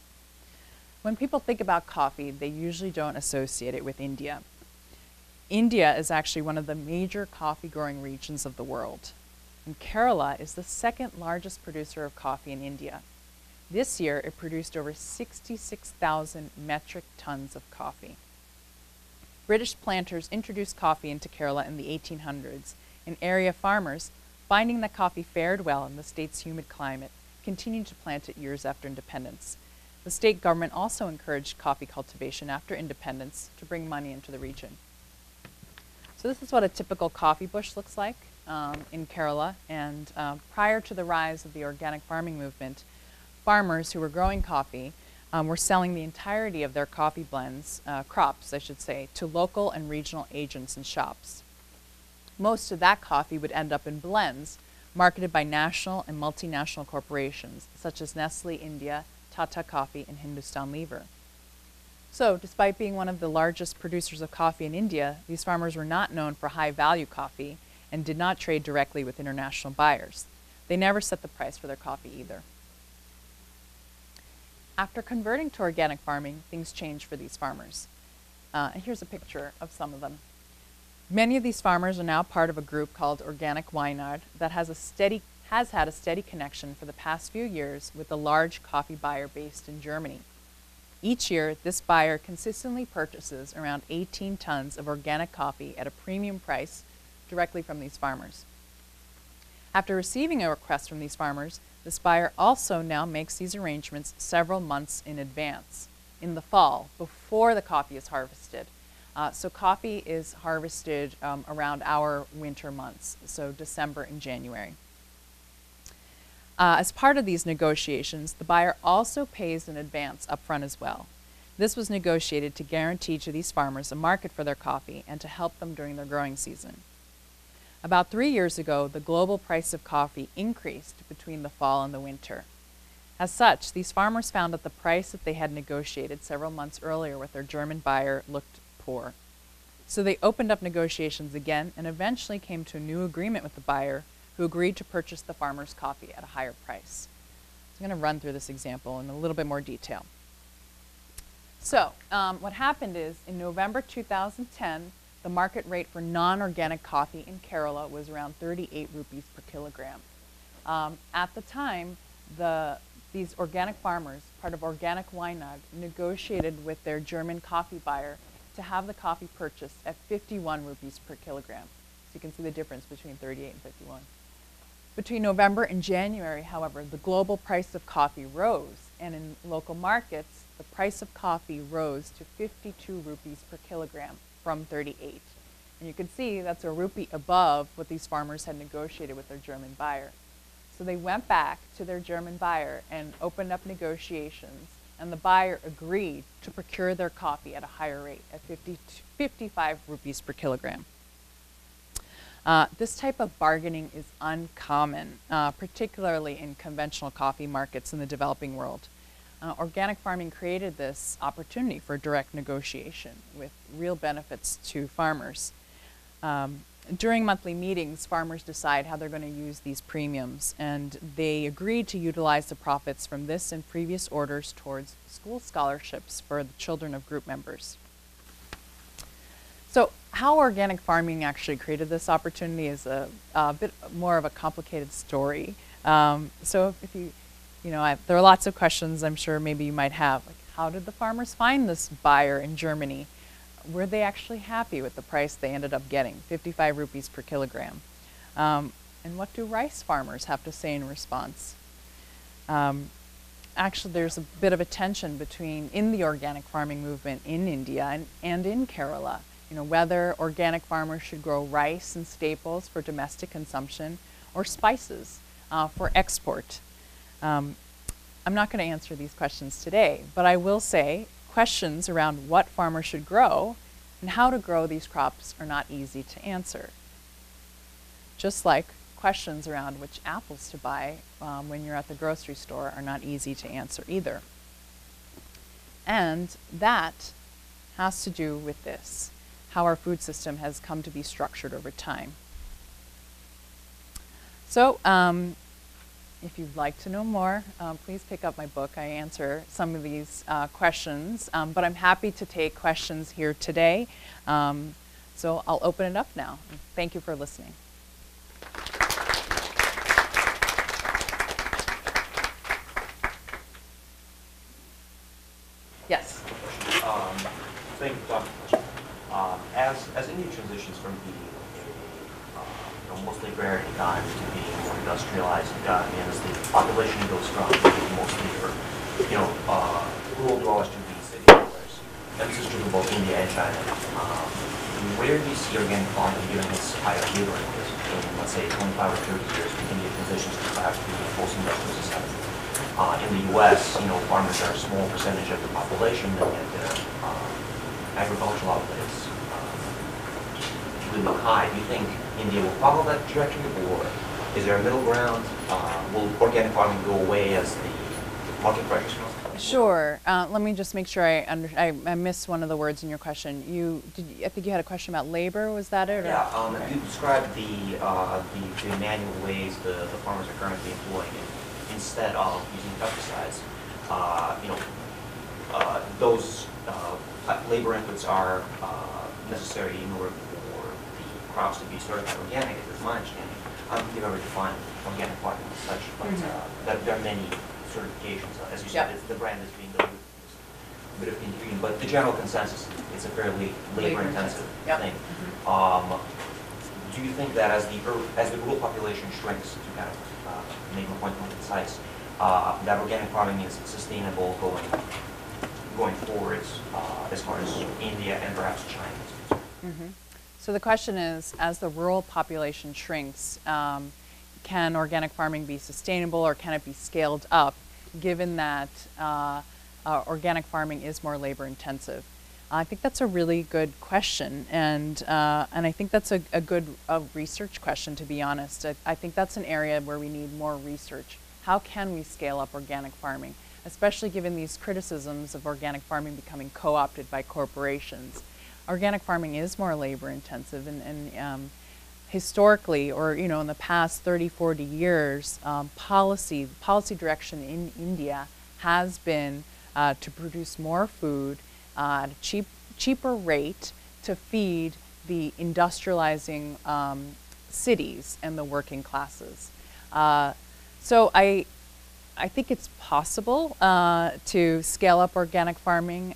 When people think about coffee, they usually don't associate it with India. India is actually one of the major coffee growing regions of the world. And Kerala is the second largest producer of coffee in India. This year, it produced over 66,000 metric tons of coffee. British planters introduced coffee into Kerala in the 1800s, and area farmers, finding that coffee fared well in the state's humid climate, continued to plant it years after independence. The state government also encouraged coffee cultivation after independence to bring money into the region. So this is what a typical coffee bush looks like in Kerala, and prior to the rise of the organic farming movement, farmers who were growing coffee were selling the entirety of their coffee blends, crops I should say, to local and regional agents and shops. Most of that coffee would end up in blends marketed by national and multinational corporations such as Nestle India, Tata Coffee, and Hindustan Lever. So despite being one of the largest producers of coffee in India, these farmers were not known for high-value coffee and did not trade directly with international buyers. They never set the price for their coffee either. After converting to organic farming, things changed for these farmers. And here's a picture of some of them. Many of these farmers are now part of a group called Organic Wynard that has had a steady connection for the past few years with a large coffee buyer based in Germany. Each year, this buyer consistently purchases around 18 tons of organic coffee at a premium price directly from these farmers. After receiving a request from these farmers, this buyer also now makes these arrangements several months in advance, in the fall, before the coffee is harvested. So coffee is harvested around our winter months, so December and January. As part of these negotiations, the buyer also pays in advance upfront as well. This was negotiated to guarantee to these farmers a market for their coffee and to help them during their growing season. About 3 years ago, the global price of coffee increased between the fall and the winter. As such, these farmers found that the price that they had negotiated several months earlier with their German buyer looked poor. So they opened up negotiations again and eventually came to a new agreement with the buyer, who agreed to purchase the farmer's coffee at a higher price. So I'm going to run through this example in a little bit more detail. So what happened is, in November 2010, the market rate for non-organic coffee in Kerala was around 38 rupees per kilogram. At the time, these organic farmers, part of Organic Wynard, negotiated with their German coffee buyer to have the coffee purchased at 51 rupees per kilogram. So you can see the difference between 38 and 51. Between November and January, however, the global price of coffee rose, and in local markets, the price of coffee rose to 52 rupees per kilogram from 38. And you can see that's a rupee above what these farmers had negotiated with their German buyer. So they went back to their German buyer and opened up negotiations, and the buyer agreed to procure their coffee at a higher rate, at 55 rupees per kilogram. This type of bargaining is uncommon, particularly in conventional coffee markets in the developing world. Organic farming created this opportunity for direct negotiation with real benefits to farmers. During monthly meetings, farmers decide how they're going to use these premiums, and they agreed to utilize the profits from this and previous orders towards school scholarships for the children of group members. So how organic farming actually created this opportunity is a bit more of a complicated story. So if there are lots of questions I'm sure maybe you might have, like how did the farmers find this buyer in Germany? Were they actually happy with the price they ended up getting, 55 rupees per kilogram? And what do rice farmers have to say in response? Actually, there's a bit of a tension in the organic farming movement in India and in Kerala. Whether organic farmers should grow rice and staples for domestic consumption or spices for export. I'm not going to answer these questions today, but I will say questions around what farmers should grow and how to grow these crops are not easy to answer. Just like questions around which apples to buy when you're at the grocery store are not easy to answer either. And that has to do with this, how our food system has come to be structured over time. So if you'd like to know more, please pick up my book. I answer some of these questions, but I'm happy to take questions here today. So I'll open it up now. Thank you for listening. Yes? Thank you, Dr. As India transitions from being mostly agrarian economy to being more industrialized economy, and as the population goes from being mostly rural dwellers to being city dwellers, and this is true for both India and China. Where do you see organic farming given its higher labor inputs in, let's say, 25 or 30 years when India transitions back to a post-industrial society? In the U.S., farmers are a small percentage of the population, and yet their agricultural output is really high. Do you think India will follow that trajectory, or is there a middle ground? Will organic farming go away as the market pressures come? Sure. Let me just make sure I missed one of the words in your question. I think you had a question about labor. Was that it? Or? Yeah. You described the manual ways the farmers are currently employing instead of using pesticides. Those labor inputs are necessary in order for the crops to be certified organic, is my understanding. I don't think they've ever defined organic farming as such, but there are many certifications. As you said, the brand is being diluted. A bit of confusion, but the general consensus, it's a fairly labor-intensive thing. Do you think that as the rural population shrinks, to kind of make my point more concise, that organic farming is sustainable going forwards as far as India and perhaps China? So the question is, as the rural population shrinks, can organic farming be sustainable, or can it be scaled up, given that organic farming is more labor intensive? I think that's a really good question, and I think that's a good research question, to be honest. I think that's an area where we need more research. How can we scale up organic farming, especially given these criticisms of organic farming becoming co-opted by corporations? Organic farming is more labor intensive, and historically, or in the past 30, 40 years, policy direction in India has been to produce more food at a cheaper rate to feed the industrializing cities and the working classes. So I think it's possible to scale up organic farming,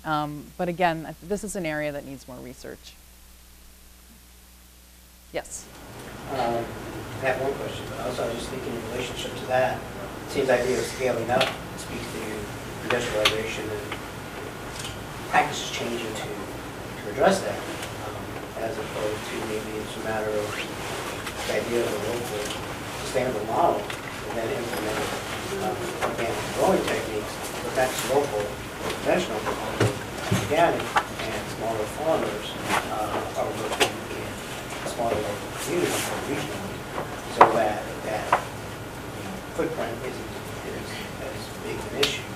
but again, this is an area that needs more research. Yes? I have one question, but also I was just thinking in relationship to that, it seems the idea of scaling up speaks to industrialization and practices changing to address that, as opposed to maybe it's a matter of the idea of a local sustainable model and then implement organic growing techniques, but that's local or conventional, organic, and smaller farmers are working in smaller local communities or regionally, so that footprint isn't as big of an issue.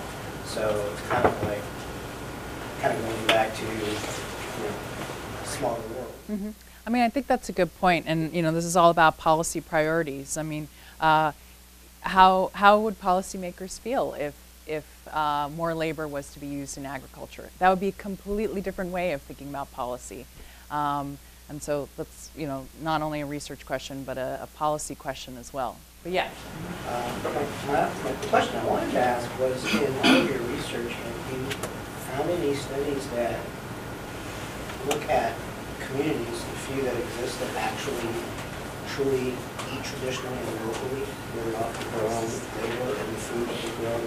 So it's kind of going back to a smaller world. I mean, I think that's a good point, and this is all about policy priorities. I mean, how would policymakers feel if more labor was to be used in agriculture? That would be a completely different way of thinking about policy. And so that's not only a research question, but a policy question as well. But yeah. The question I wanted to ask was, in all of your research, have you found any studies that look at communities, the few that exist, that actually truly eat traditionally and locally, live off of their own labor and the food that they grow,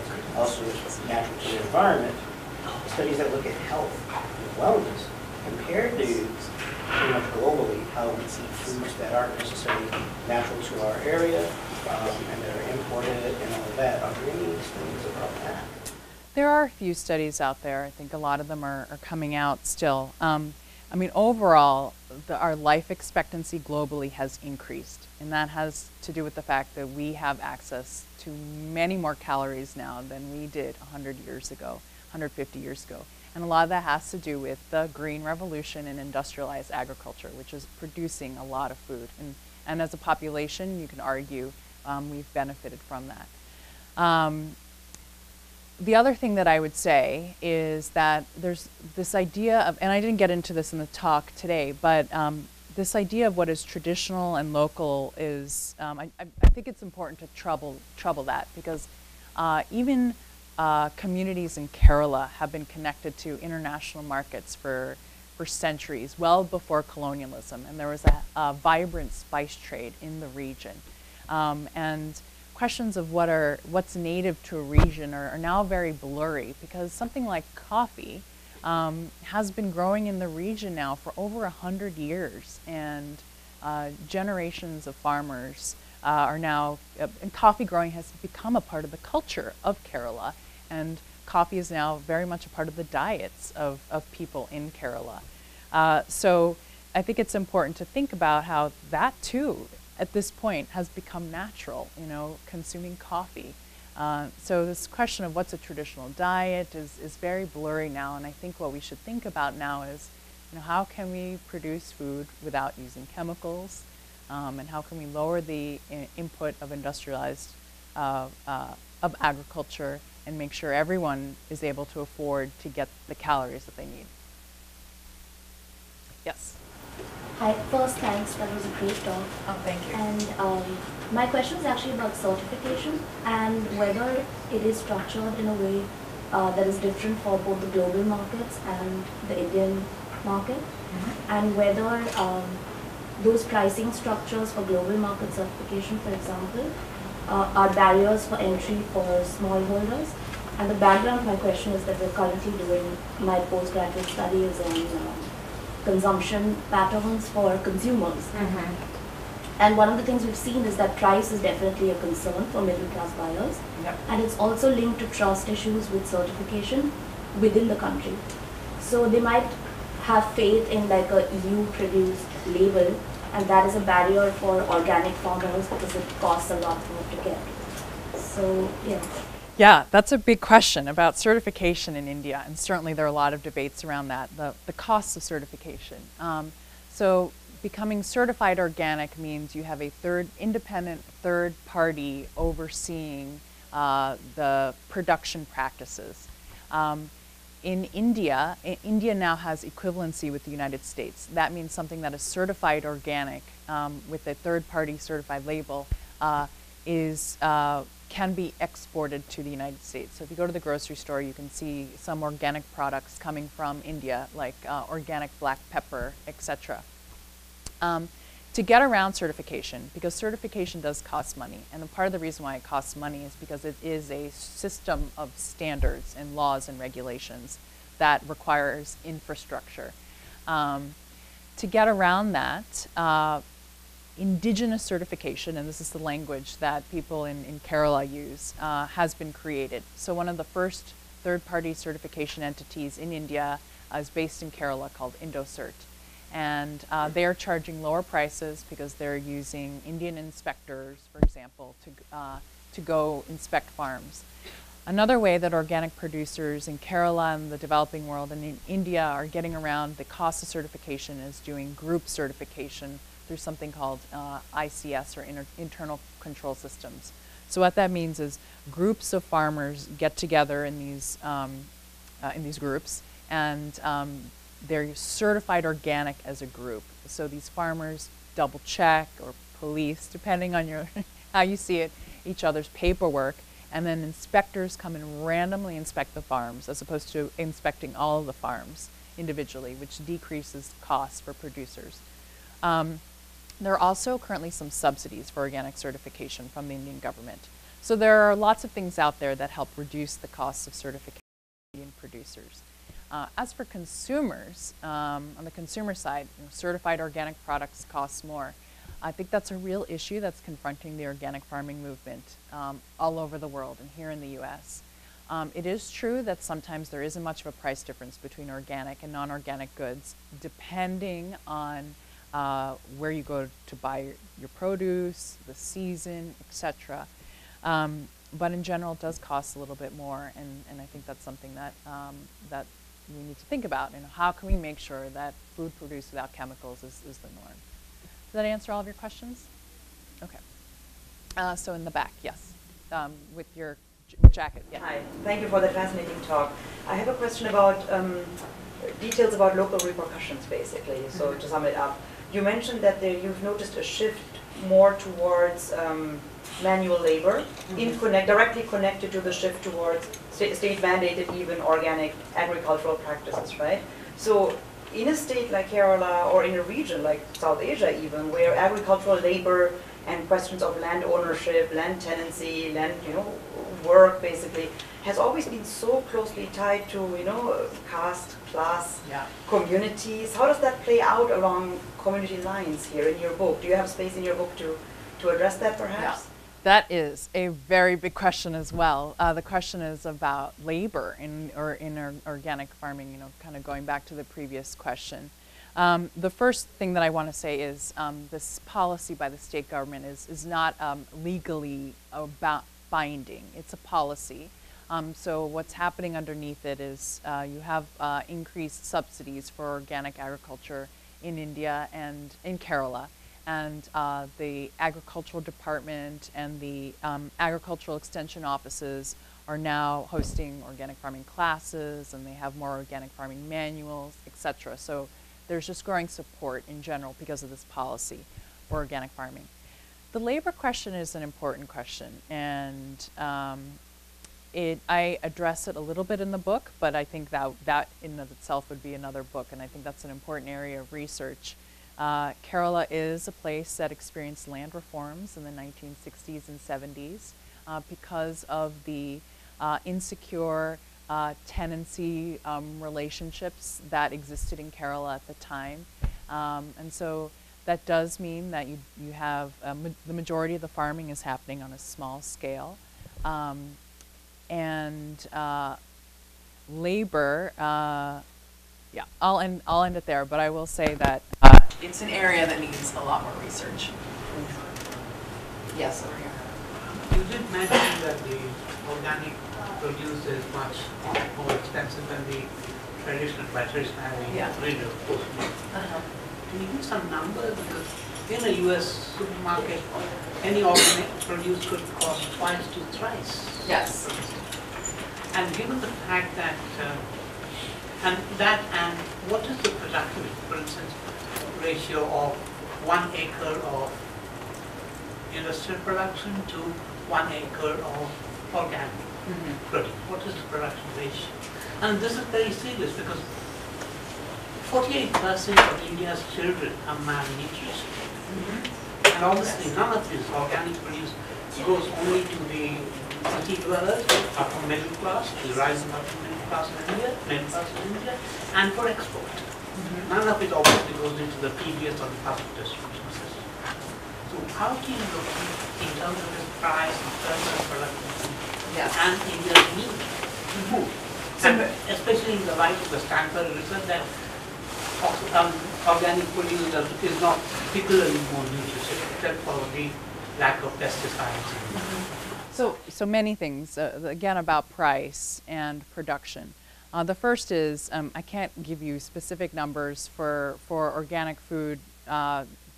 also natural to the environment, studies that look at health and wellness compared to pretty much globally how we eat foods that aren't necessarily natural to our area and that are imported and all of that? Are there any studies about that? There are a few studies out there. I think a lot of them are coming out still. I mean, overall, our life expectancy globally has increased, and that has to do with the fact that we have access to many more calories now than we did 100 years ago, 150 years ago. And a lot of that has to do with the green revolution and industrialized agriculture, which is producing a lot of food. And as a population, you can argue we've benefited from that. The other thing that I would say is that there's this idea of, and I didn't get into this in the talk today, but this idea of what is traditional and local is, I think it's important to trouble that, because even communities in Kerala have been connected to international markets for centuries, well before colonialism, and there was a vibrant spice trade in the region. And questions of what's native to a region are now very blurry, because something like coffee has been growing in the region now for over 100 years, and generations of farmers are now, and coffee growing has become a part of the culture of Kerala, and coffee is now very much a part of the diets of people in Kerala. So I think it's important to think about how that too, at this point, has become natural, consuming coffee. So this question of what's a traditional diet is very blurry now, and I think what we should think about now is, how can we produce food without using chemicals, and how can we lower the input of industrialized, of agriculture, and make sure everyone is able to afford to get the calories that they need. Yes? Hi, first, thanks. That was a great talk. Oh, thank you. And my question is actually about certification and whether it is structured in a way that is different for both the global markets and the Indian market, and whether those pricing structures for global market certification, for example, are barriers for entry for smallholders. And the background of my question is that we're currently doing, my postgraduate study is on consumption patterns for consumers. And one of the things we've seen is that price is definitely a concern for middle class buyers. Yep. And it's also linked to trust issues with certification within the country. So they might have faith in like a EU produced label, and that is a barrier for organic farmers because it costs a lot more to get. So, yeah. Yeah, that's a big question about certification in India, and certainly there are a lot of debates around that, the costs of certification. So becoming certified organic means you have a independent third party overseeing the production practices. In India, India now has equivalency with the United States. That means something that is certified organic with a third party certified label can be exported to the United States. So if you go to the grocery store, you can see some organic products coming from India, like organic black pepper, etc. To get around certification, because certification does cost money, and part of the reason why it costs money is because it is a system of standards and laws and regulations that requires infrastructure. To get around that, indigenous certification, and this is the language that people in Kerala use, has been created. So one of the first third-party certification entities in India is based in Kerala called IndoCert. And they're charging lower prices because they're using Indian inspectors, for example, to go inspect farms. Another way that organic producers in Kerala and the developing world and in India are getting around the cost of certification is doing group certification through something called ICS, or internal control systems. So what that means is groups of farmers get together in these groups, and they're certified organic as a group. So these farmers double check or police, depending on your how you see it, each other's paperwork, and then inspectors come and randomly inspect the farms as opposed to inspecting all of the farms individually, which decreases costs for producers. There are also currently some subsidies for organic certification from the Indian government. So there are lots of things out there that help reduce the costs of certification for Indian producers. As for consumers, on the consumer side, certified organic products cost more. I think that's a real issue that's confronting the organic farming movement all over the world and here in the US. It is true that sometimes there isn't much of a price difference between organic and non-organic goods, depending on where you go to buy your produce, the season, etc. But in general, it does cost a little bit more, and I think that's something that that we need to think about. And how can we make sure that food produced without chemicals is the norm? Does that answer all of your questions? Okay. So in the back, yes, with your jacket. Yeah. Hi, thank you for that fascinating talk. I have a question about details about local repercussions, basically. So to sum it up, you mentioned that you've noticed a shift more towards manual labor, directly connected to the shift towards state-mandated even organic agricultural practices, right? So in a state like Kerala, or in a region like South Asia even, where agricultural labor and questions of land ownership, land tenancy, land work basically has always been so closely tied to caste, class, communities. How does that play out along community lines here in your book? Do you have space in your book to address that perhaps? Yeah. That is a very big question as well. The question is about labor in organic farming, kind of going back to the previous question. The first thing that I want to say is this policy by the state government is not legally about binding. It's a policy. So what's happening underneath it is you have increased subsidies for organic agriculture in India and in Kerala. And the agricultural department and the agricultural extension offices are now hosting organic farming classes, and they have more organic farming manuals, etc. So there's just growing support in general because of this policy for organic farming. The labor question is an important question, and I address it a little bit in the book, but I think that in of itself would be another book, and I think that's an important area of research. Kerala is a place that experienced land reforms in the 1960s and 70s because of the insecure tenancy relationships that existed in Kerala at the time. And so that does mean that you have the majority of the farming is happening on a small scale. And labor, yeah, I'll end it there, but I will say that it's an area that needs a lot more research. Yes, over here. You did mention that the organic produce is much more expensive than the traditional by traditionally breeder post. Can you give some numbers? Because in a U.S. supermarket, any organic produce could cost twice to thrice. Yes. And given the fact that, and what is the productivity, for instance, ratio of 1 acre of industrial production to 1 acre of organic produce? What is the production ratio? And this is very serious because 48% of India's children are malnourished. And obviously none of this organic produce goes only to the city dwellers, upper middle class, the rising upper middle class in India, and for export. None of it obviously goes into the PBS or the public distribution system. So how do you look in terms of its price, in terms of productivity, and India's need to move? And especially in the light of the Stanford research that organic produce is not particularly more nutritious except for the lack of pesticides. So many things, again, about price and production. The first is, I can't give you specific numbers for organic food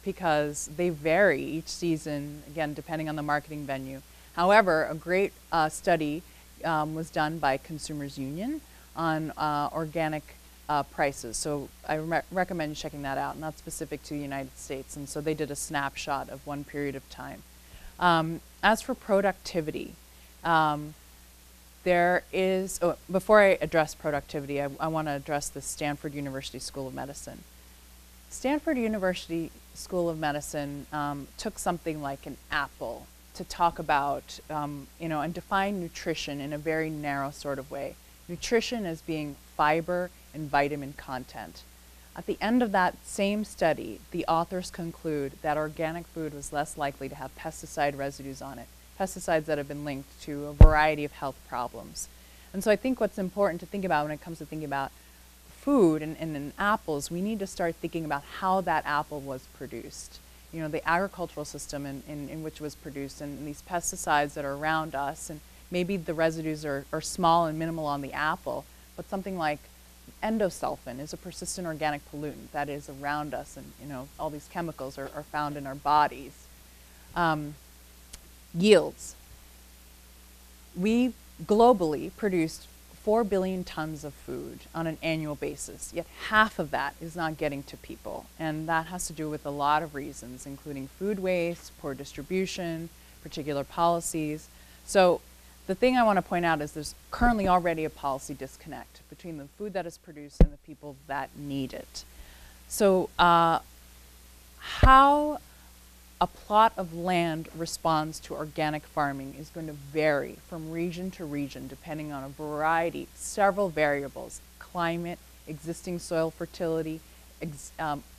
because they vary each season, again, depending on the marketing venue. However, a great study was done by Consumers Union on organic prices. So I recommend checking that out, and that's specific to the United States. And so they did a snapshot of one period of time. As for productivity, there is, before I address productivity, I want to address the Stanford University School of Medicine. Stanford University School of Medicine took something like an apple to talk about, and define nutrition in a very narrow sort of way. Nutrition as being fiber and vitamin content. At the end of that same study, the authors conclude that organic food was less likely to have pesticide residues on it, pesticides that have been linked to a variety of health problems. And so I think what's important to think about when it comes to thinking about food and in apples, we need to start thinking about how that apple was produced. The agricultural system in which it was produced, and these pesticides that are around us, and maybe the residues are small and minimal on the apple, but something like endosulfan is a persistent organic pollutant that is around us, and all these chemicals are found in our bodies. Yields. We globally produced 4 billion tons of food on an annual basis, yet half of that is not getting to people. And that has to do with a lot of reasons, including food waste, poor distribution, particular policies. So the thing I want to point out is there's currently already a policy disconnect between the food that is produced and the people that need it. So how a plot of land responds to organic farming is going to vary from region to region depending on a variety, several variables: climate, existing soil fertility,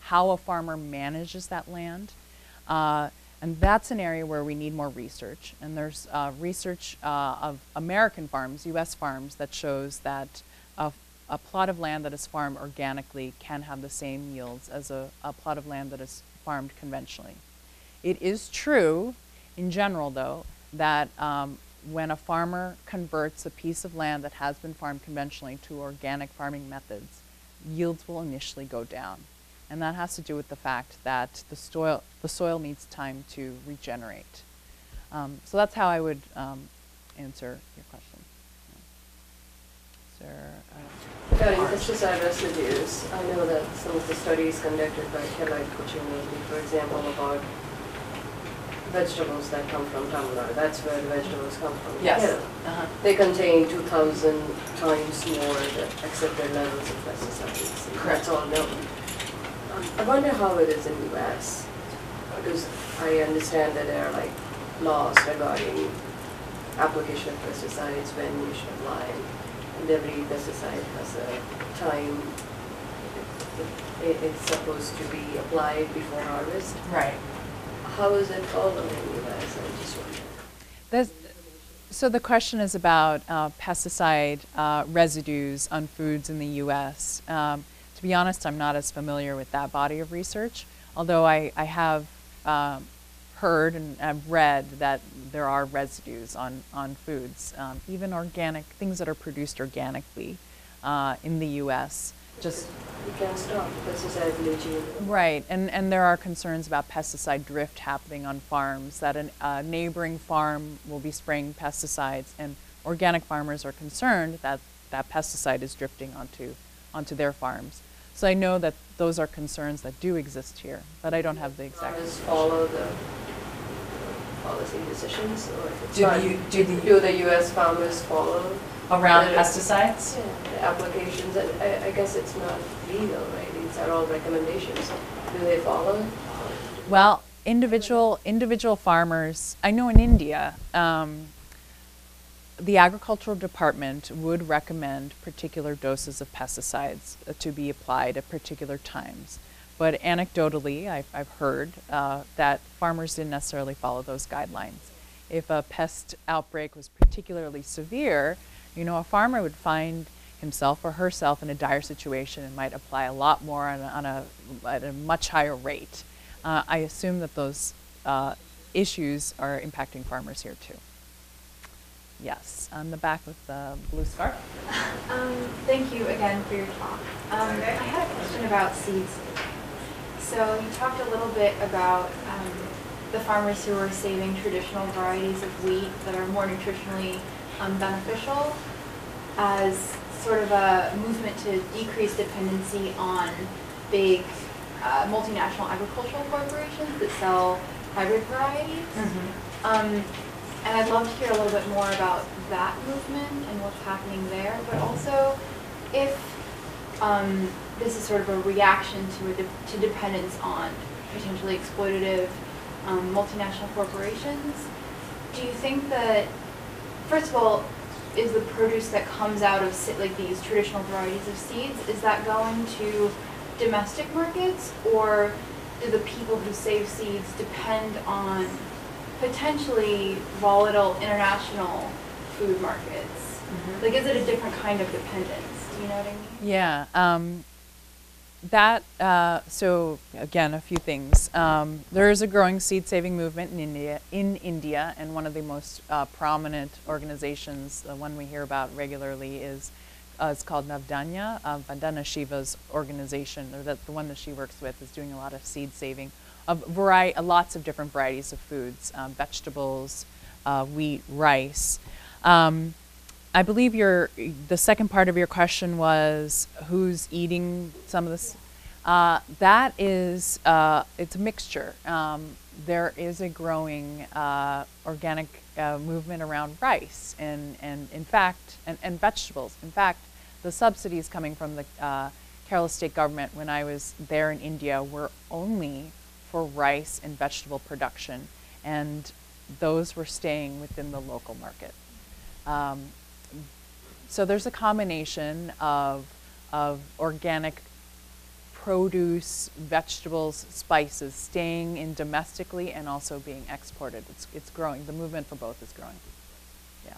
how a farmer manages that land. And that's an area where we need more research. And there's research of American farms, US farms, that shows that a plot of land that is farmed organically can have the same yields as a plot of land that is farmed conventionally. It is true, in general though, that when a farmer converts a piece of land that has been farmed conventionally to organic farming methods, yields will initially go down. And that has to do with the fact that the soil needs time to regenerate. So that's how I would answer your question. there? Regarding pesticide residues, I know that some of the studies conducted by Kellogg Kuchimati, for example, about vegetables that come from Tamil Nadu, that's where the vegetables come from. Yes. Yeah. They contain 2,000 times more the accepted levels of pesticides. Correct. That's all known. I wonder how it is in the US, because I understand that there are like laws regarding application of pesticides, when you should apply, and every pesticide has a time it's supposed to be applied before harvest. Right. How is it followed in the US? I just wonder. So the question is about pesticide residues on foods in the U.S. To be honest, I'm not as familiar with that body of research, although I have heard and I've read that there are residues on foods, even organic, things that are produced organically in the U.S. Just You can't stop pesticide leaching. right, and there are concerns about pesticide drift happening on farms, that a neighboring farm will be spraying pesticides, and organic farmers are concerned that that pesticide is drifting onto their farms. So I know that those are concerns that do exist here, but I don't have the exact. Farmers follow the policy decisions, or if it's Do not, the- do the U.S. farmers follow Around the- pesticides? the applications? And I guess it's not legal, right? These are all recommendations. Do they follow? Well, individual farmers, I know in India, the agricultural department would recommend particular doses of pesticides to be applied at particular times. But anecdotally, I've heard that farmers didn't necessarily follow those guidelines. If a pest outbreak was particularly severe, a farmer would find himself or herself in a dire situation and might apply a lot more at a much higher rate. I assume that those issues are impacting farmers here too. Yes, on the back with the blue scarf. Thank you again for your talk. I had a question about seeds. So you talked a little bit about the farmers who are saving traditional varieties of wheat that are more nutritionally beneficial as sort of a movement to decrease dependency on big multinational agricultural corporations that sell hybrid varieties. And I'd love to hear a little bit more about that movement and what's happening there, but also if this is sort of a reaction to dependence on potentially exploitative multinational corporations. Do you think that, first of all, is the produce that comes out of like these traditional varieties of seeds, is that going to domestic markets, or do the people who save seeds depend on potentially volatile international food markets? Like, is it a different kind of dependence? Do you know what I mean? Yeah. So again, a few things. There is a growing seed-saving movement in India, and one of the most prominent organizations, the one we hear about regularly, is called Navdanya. Vandana Shiva's organization, or the one that she works with, is doing a lot of seed saving of lots of different varieties of foods, vegetables, wheat, rice. I believe the second part of your question was who's eating some of this. That is, it's a mixture. There is a growing organic movement around rice and in fact, and vegetables. In fact, the subsidies coming from the Kerala state government when I was there in India were only for rice and vegetable production, and those were staying within the local market. So there's a combination of organic produce, vegetables, spices staying in domestically and also being exported. It's growing. The movement for both is growing. Yeah.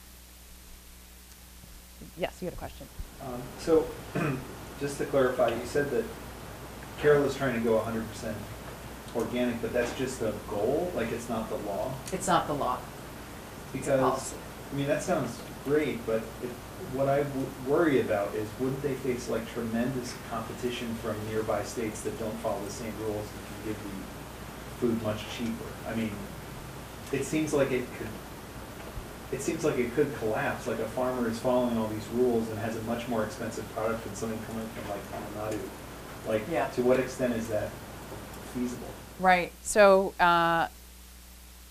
Yes, you had a question. So just to clarify, you said that Kerala's trying to go 100% organic, but that's just the goal? Like, it's not the law? It's not the law. Because, I mean, that sounds great, but what I worry about is, wouldn't they face like tremendous competition from nearby states that don't follow the same rules and can give the food much cheaper? I mean, it seems like it could it seems like it could collapse. Like a farmer is following all these rules and has a much more expensive product than something coming from like Tamil Nadu. Like, Yeah. to what extent is that feasible? Right. So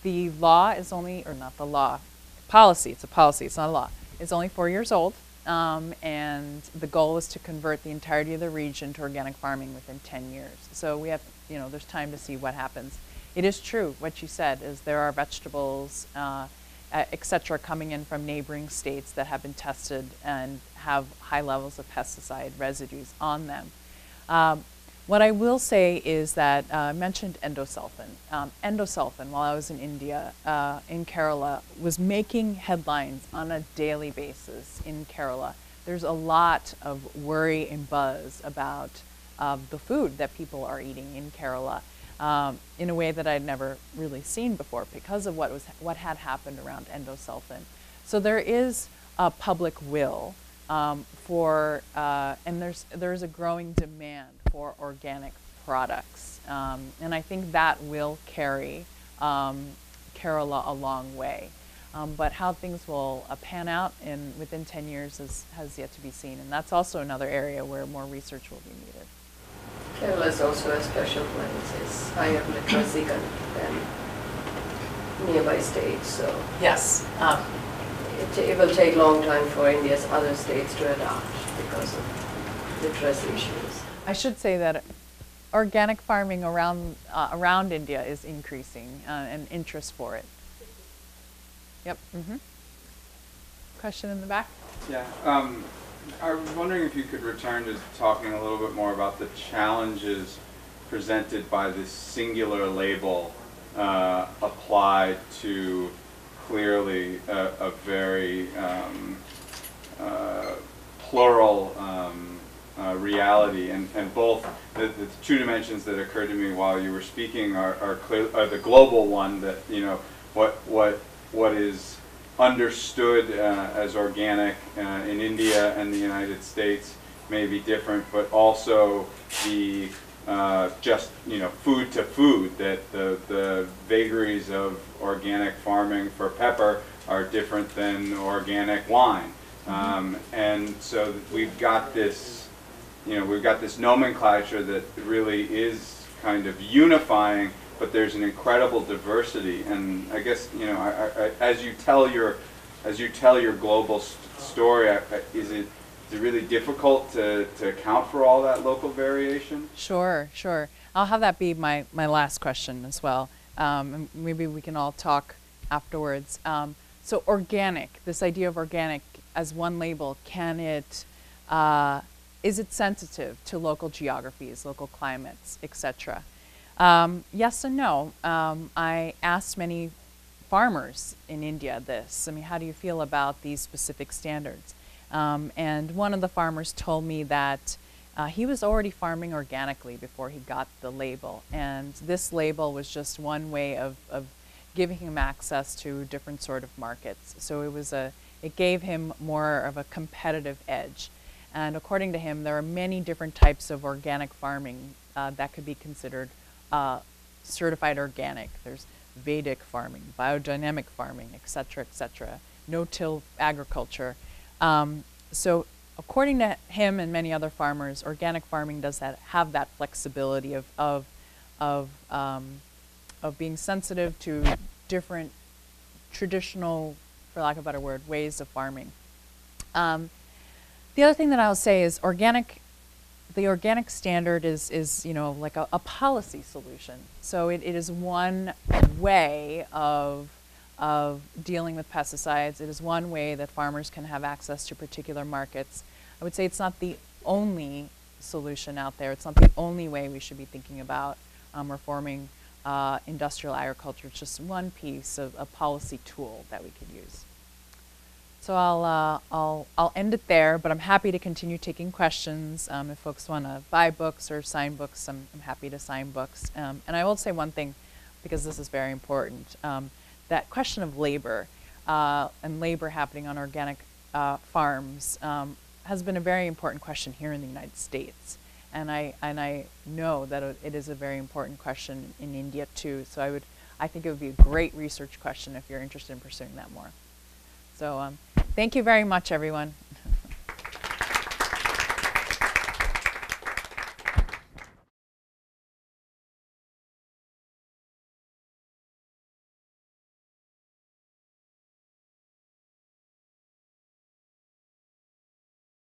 the law is only, or not the law, policy, it's a policy, it's not a law, it's only 4 years old. And the goal is to convert the entirety of the region to organic farming within 10 years. So we have, you know, there's time to see what happens. It is true, what you said, is there are vegetables, et cetera, coming in from neighboring states that have been tested and have high levels of pesticide residues on them. What I will say is that I mentioned endosulfan. Endosulfan, while I was in India, in Kerala, was making headlines on a daily basis in Kerala. There's a lot of worry and buzz about the food that people are eating in Kerala in a way that I'd never really seen before because of what had happened around endosulfan. So there is a public will for, and there's a growing demand for organic products. And I think that will carry Kerala a long way. But how things will pan out within 10 years has yet to be seen. And that's also another area where more research will be needed. Kerala is also a special place. It's higher literacy than nearby states. So Yes. it will take a long time for India's other states to adopt because of literacy issues. I should say that organic farming around India is increasing and interest for it. Yep. Mm-hmm. Question in the back? Yeah. I was wondering if you could return to talking a little bit more about the challenges presented by this singular label applied to clearly a very plural reality, and both the two dimensions that occurred to me while you were speaking are the global one, that, you know, what is understood as organic in India and the United States may be different, but also the just, you know, food to food, that the vagaries of organic farming for pepper are different than organic wine. And so we've got this, you know, we've got this nomenclature that really is kind of unifying, but there's an incredible diversity. And I guess, you know, as you tell your global story, is it really difficult to account for all that local variation? Sure, sure. I'll have that be my last question as well. And maybe we can all talk afterwards. So organic, this idea of organic as one label, is it sensitive to local geographies, local climates, etc.? Yes and no. I asked many farmers in India this. I mean, how do you feel about these specific standards? And one of the farmers told me that he was already farming organically before he got the label. And this label was just one way of giving him access to different sort of markets. So it gave him more of a competitive edge. And according to him, there are many different types of organic farming that could be considered certified organic. There's Vedic farming, biodynamic farming, et cetera, no-till agriculture. So according to him and many other farmers, organic farming does have that flexibility of being sensitive to different traditional, for lack of a better word, ways of farming. The other thing that I'll say is the organic standard is you know, like a policy solution. So it is one way of dealing with pesticides. It is one way that farmers can have access to particular markets. I would say it's not the only solution out there. It's not the only way we should be thinking about reforming industrial agriculture. It's just one piece of a policy tool that we could use. So I'll end it there, but I'm happy to continue taking questions. If folks want to buy books or sign books, I'm happy to sign books. And I will say one thing, because this is very important. That question of labor and labor happening on organic farms has been a very important question here in the United States. And I know that it is a very important question in India too. So I think it would be a great research question if you're interested in pursuing that more. So thank you very much, everyone.